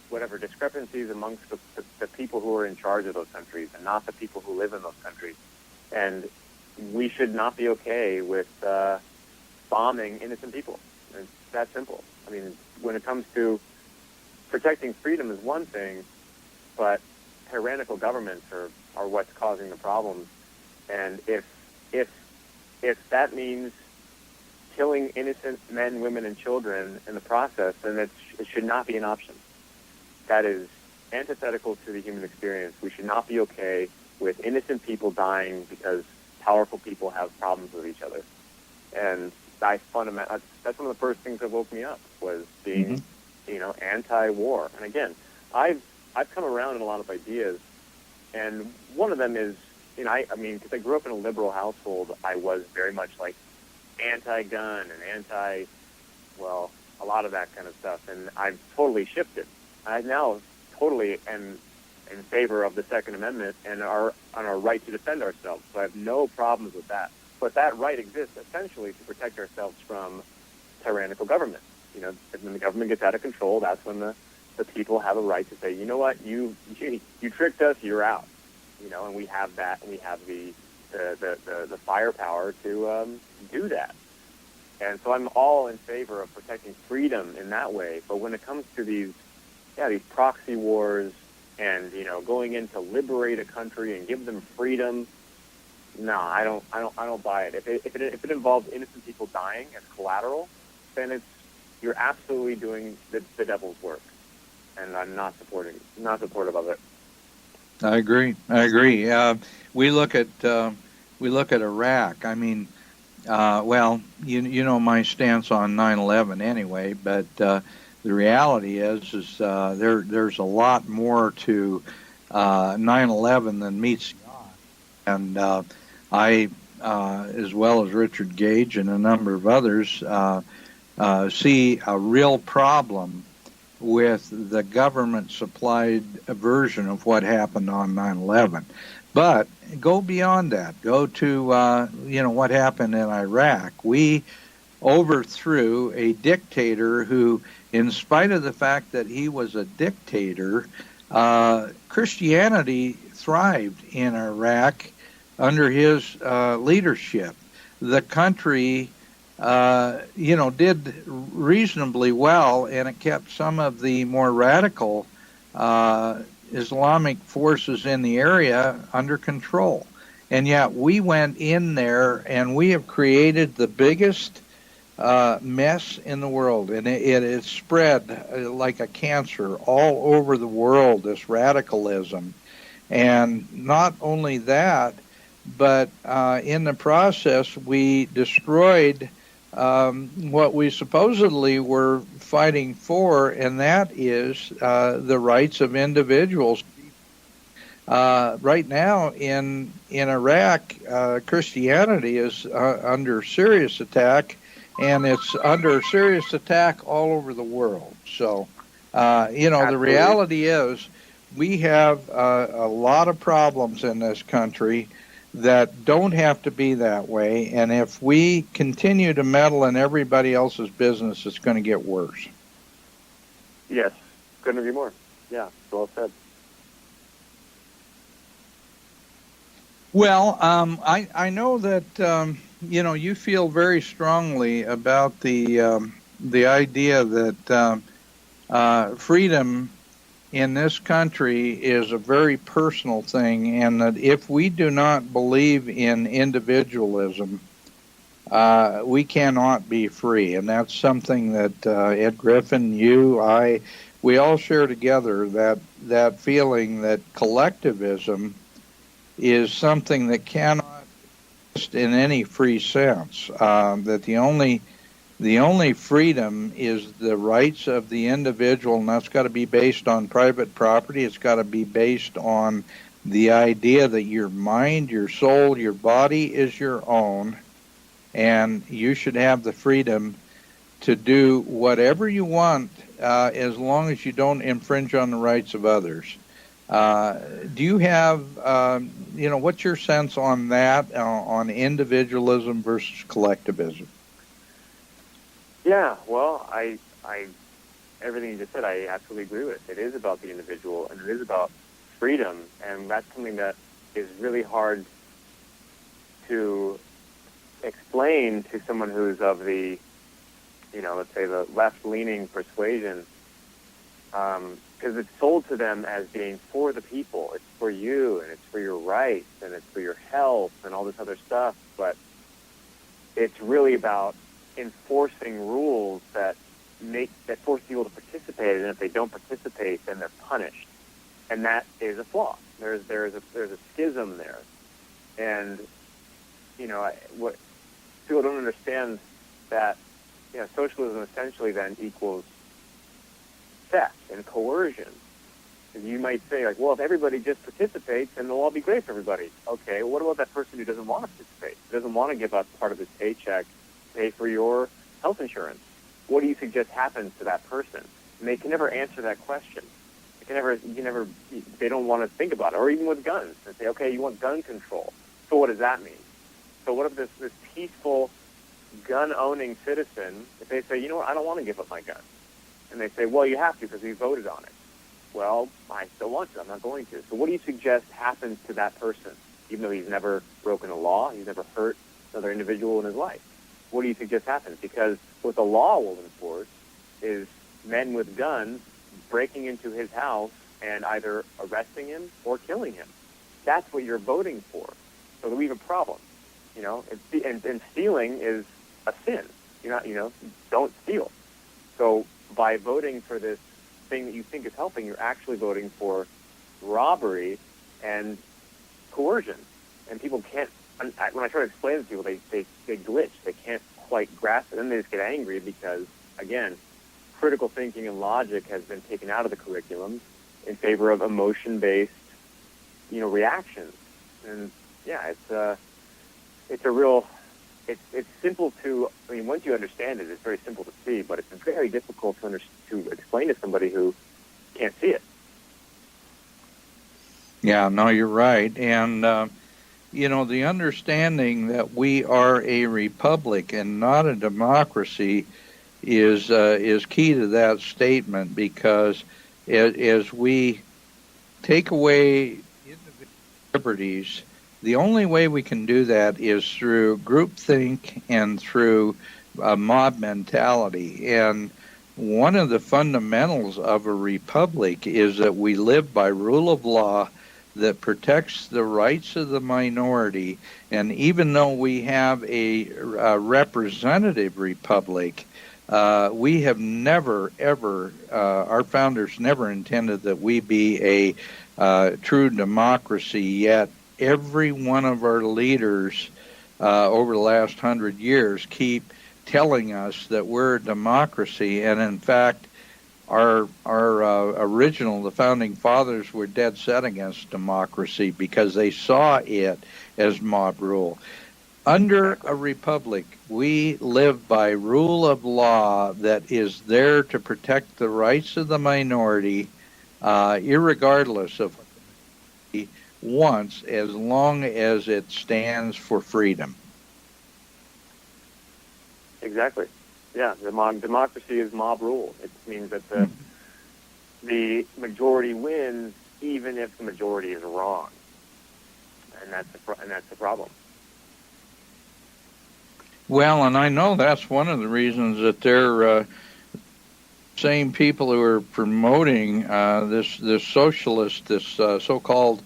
whatever discrepancies amongst the people who are in charge of those countries and not the people who live in those countries. And we should not be okay with bombing innocent people. It's that simple. I mean, when it comes to protecting freedom is one thing, but tyrannical governments are what's causing the problems. And if that means killing innocent men, women, and children in the process, then it should not be an option. That is antithetical to the human experience. We should not be okay with innocent people dying because powerful people have problems with each other. And that's one of the first things that woke me up, was being, anti-war. And again, I've come around in a lot of ideas, and one of them is, because I grew up in a liberal household, I was very much like anti-gun and a lot of that kind of stuff, and I've totally shifted. I now totally am in favor of the Second Amendment and our right to defend ourselves. So I have no problems with that. But that right exists essentially to protect ourselves from tyrannical government. When the government gets out of control, that's when the the people have a right to say, you know what, you tricked us, you're out. And we have that, and we have the firepower to do that. And so I'm all in favor of protecting freedom in that way. But when it comes to these proxy wars and going in to liberate a country and give them freedom, no, I don't buy it. If it involves innocent people dying as collateral, then you're absolutely doing the devil's work, and I'm not supportive of it. I agree. We look at Iraq. I mean, well, you know my stance on 9/11 anyway. But the reality is there's a lot more to 9/11 than meets the eye. And I, as well as Richard Gage and a number of others, see a real problem with the government-supplied version of what happened on 9/11. But go beyond that. Go to, what happened in Iraq. We overthrew a dictator who, in spite of the fact that he was a dictator, Christianity thrived in Iraq under his leadership. The country did reasonably well, and it kept some of the more radical Islamic forces in the area under control. And yet we went in there, and we have created the biggest mess in the world, and it is spread like a cancer all over the world, this radicalism. And not only that, but in the process, we destroyed what we supposedly were fighting for, and that is the rights of individuals. Right now in Iraq, Christianity is under serious attack, and it's under serious attack all over the world. So, the reality is we have a lot of problems in this country that don't have to be that way, and if we continue to meddle in everybody else's business, it's going to get worse. Yes, couldn't agree more. Yeah, well said. Well, I know that you feel very strongly about the idea that freedom in this country is a very personal thing, and that if we do not believe in individualism, we cannot be free. And that's something that Ed Griffin, you, we all share together, that feeling that collectivism is something that cannot exist in any free sense, that the only freedom is the rights of the individual, and that's got to be based on private property. It's got to be based on the idea that your mind, your soul, your body is your own, and you should have the freedom to do whatever you want as long as you don't infringe on the rights of others. Do you have, what's your sense on that, on individualism versus collectivism? Yeah, well, I everything you just said, I absolutely agree with. It is about the individual, and it is about freedom, and that's something that is really hard to explain to someone who's of the, let's say the left-leaning persuasion, because it's sold to them as being for the people. It's for you, and it's for your rights, and it's for your health, and all this other stuff, but it's really about enforcing rules that force people to participate, and if they don't participate, then they're punished, and that is a flaw. There's a schism there, and what people don't understand that socialism essentially then equals theft and coercion. And you might say, like, well, if everybody just participates, then it'll all be great for everybody. Okay, well, what about that person who doesn't want to participate, who doesn't want to give up part of his paycheck pay for your health insurance? What do you suggest happens to that person? And they can never answer that question. They don't want to think about it. Or even with guns, they say, okay, you want gun control. So what does that mean? So what if this peaceful gun-owning citizen, if they say, you know what, I don't want to give up my gun, And they say, well, you have to because we voted on it. Well, I still want to. I'm not going to. So what do you suggest happens to that person, even though he's never broken a law, he's never hurt another individual in his life? What do you suggest happens? Because what the law will enforce is men with guns breaking into his house and either arresting him or killing him. That's what you're voting for. So we have a problem, you know. And stealing is a sin. You're not, you know, don't steal. So by voting for this thing that you think is helping, you're actually voting for robbery and coercion. And people can't. When I try to explain it to people, they glitch. They can't quite grasp it. And then they just get angry because, again, critical thinking and logic has been taken out of the curriculum in favor of emotion-based, you know, reactions. And yeah, it's a real. It's simple to. I mean, once you understand it, it's very simple to see. But it's very difficult to explain to somebody who can't see it. Yeah, no, you're right. And, you know, the understanding that we are a republic and not a democracy is key to that statement, because as we take away individual liberties, the only way we can do that is through groupthink and through mob mentality. And one of the fundamentals of a republic is that we live by rule of law that protects the rights of the minority. And even though we have a representative republic, we have never, ever, our founders never intended that we be a true democracy, yet every one of our leaders over the last 100 years keep telling us that we're a democracy. And in fact, our original, the founding fathers, were dead set against democracy because they saw it as mob rule. Under a republic, we live by rule of law that is there to protect the rights of the minority, irregardless of what the wants, as long as it stands for freedom. Exactly. Yeah, democracy is mob rule. It means that the majority wins, even if the majority is wrong, and that's the problem. Well, and I know that's one of the reasons that they're same people who are promoting this socialist, this so-called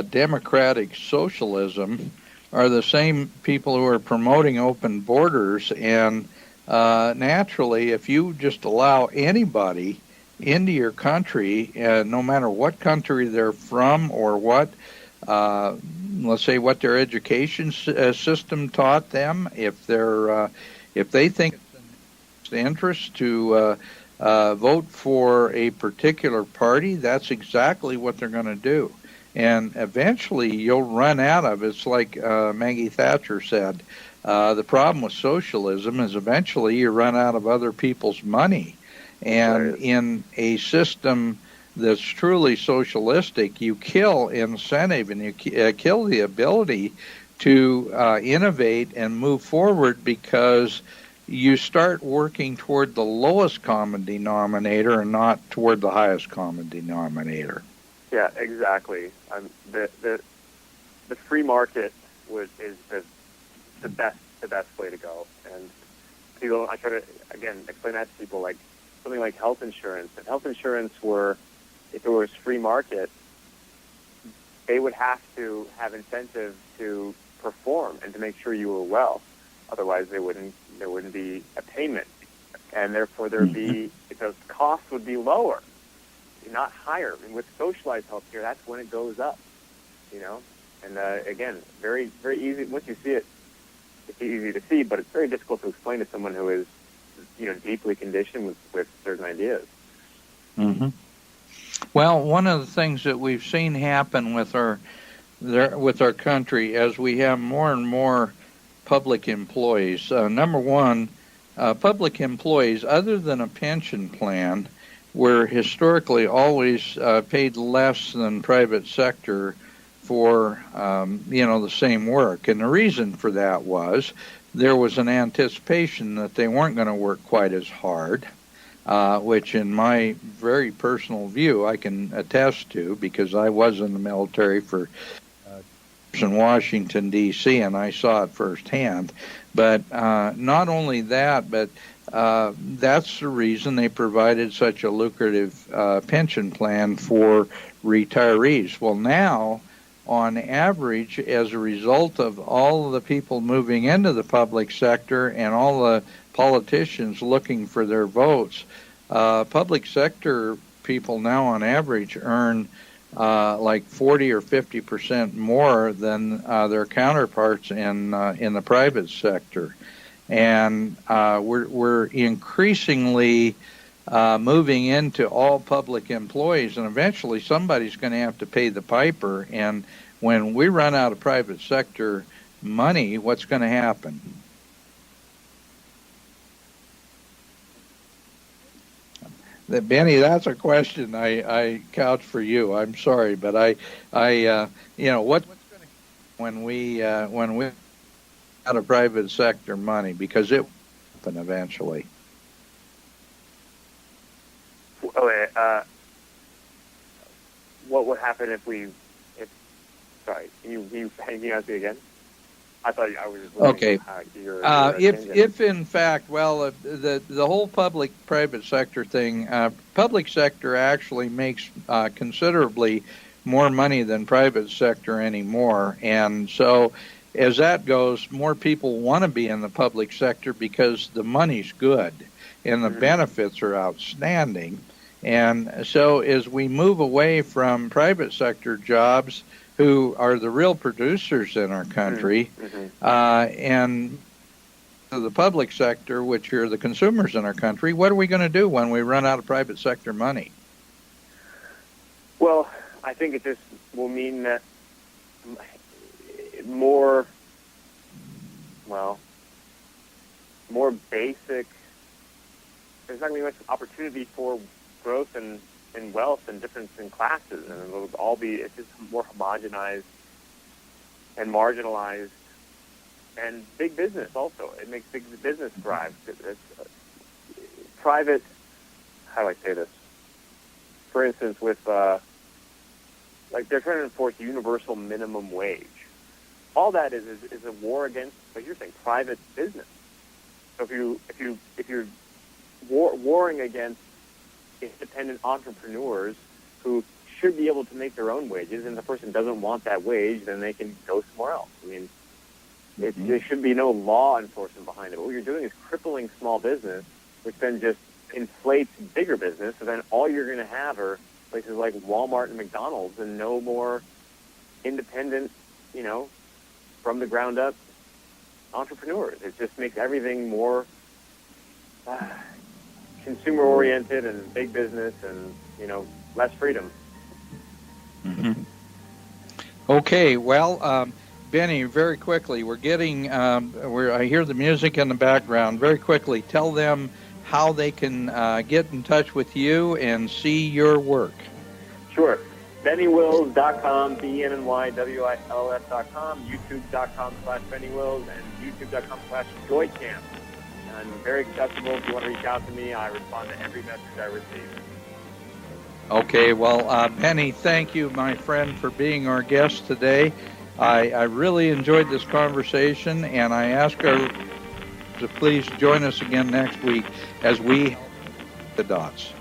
democratic socialism, are the same people who are promoting open borders. And naturally, if you just allow anybody into your country, no matter what country they're from or what, let's say what their education system taught them, if they think it's in their interest to vote for a particular party, that's exactly what they're going to do. And eventually you'll run out of, it's like Maggie Thatcher said, the problem with socialism is eventually you run out of other people's money. And right. In a system that's truly socialistic, you kill incentive and you kill the ability to innovate and move forward, because you start working toward the lowest common denominator and not toward the highest common denominator. Yeah, exactly. The free market is the best way to go. And people, I try to again explain that to people, like something like health insurance. If health insurance if it was free market, they would have to have incentive to perform and to make sure you were well. Otherwise, there wouldn't be a payment, and therefore the costs would be lower, not higher. And with socialized healthcare, that's when it goes up, you know. And again, very very easy. Once you see it, it's easy to see, but it's very difficult to explain to someone who is, you know, deeply conditioned with certain ideas. Mm-hmm. Well, one of the things that we've seen happen with our country as we have more and more public employees. Number one, public employees, other than a pension plan, were historically always paid less than private sector for the same work. And the reason for that was there was an anticipation that they weren't going to work quite as hard. which in my very personal view I can attest to because I was in the military for in Washington, D.C., and I saw it firsthand. But not only that, but that's the reason they provided such a lucrative pension plan for retirees. Well, now, on average, as a result of all of the people moving into the public sector and all the politicians looking for their votes, public sector people now on average earn like 40 or 50% more than their counterparts in the private sector, and we're increasingly moving into all public employees, and eventually somebody's going to have to pay the piper. And when we run out of private sector money, what's going to happen? Benny, that's a question I couch for you. I'm sorry, but what's going to happen when we out of private sector money, because it will happen eventually. Okay, what would happen if sorry, can you ask me again? I thought I was just okay. If in fact, well, the whole public-private sector thing, public sector actually makes considerably more money than private sector anymore, and so as that goes, more people want to be in the public sector because the money's good and the benefits are outstanding. And so as we move away from private sector jobs, who are the real producers in our country, and the public sector, which are the consumers in our country, what are we going to do when we run out of private sector money? Well, I think it just will mean that more basic, there's not going to be much opportunity for growth and wealth and difference in classes, and it's just more homogenized and marginalized. And big business also, it makes big business thrive. It's private, how do I say this? For instance, with like they're trying to enforce universal minimum wage. All that is a war against, like you're saying, private business. So if you're warring against independent entrepreneurs who should be able to make their own wages, and the person doesn't want that wage, then they can go somewhere else. I mean, there should be no law enforcement behind it. What you're doing is crippling small business, which then just inflates bigger business, so then all you're going to have are places like Walmart and McDonald's and no more independent, from the ground up entrepreneurs. It just makes everything more consumer-oriented and big business and, less freedom. Okay, well, Benny, very quickly, we're getting, I hear the music in the background. Very quickly, tell them how they can get in touch with you and see your work. Sure. BennyWills.com, BennyWills.com, YouTube.com/BennyWills, and YouTube.com/JoyCamp. I'm very accessible. If you want to reach out to me, I respond to every message I receive. Okay, well, Benny, thank you, my friend, for being our guest today. I really enjoyed this conversation, and I ask her to please join us again next week as we the dots.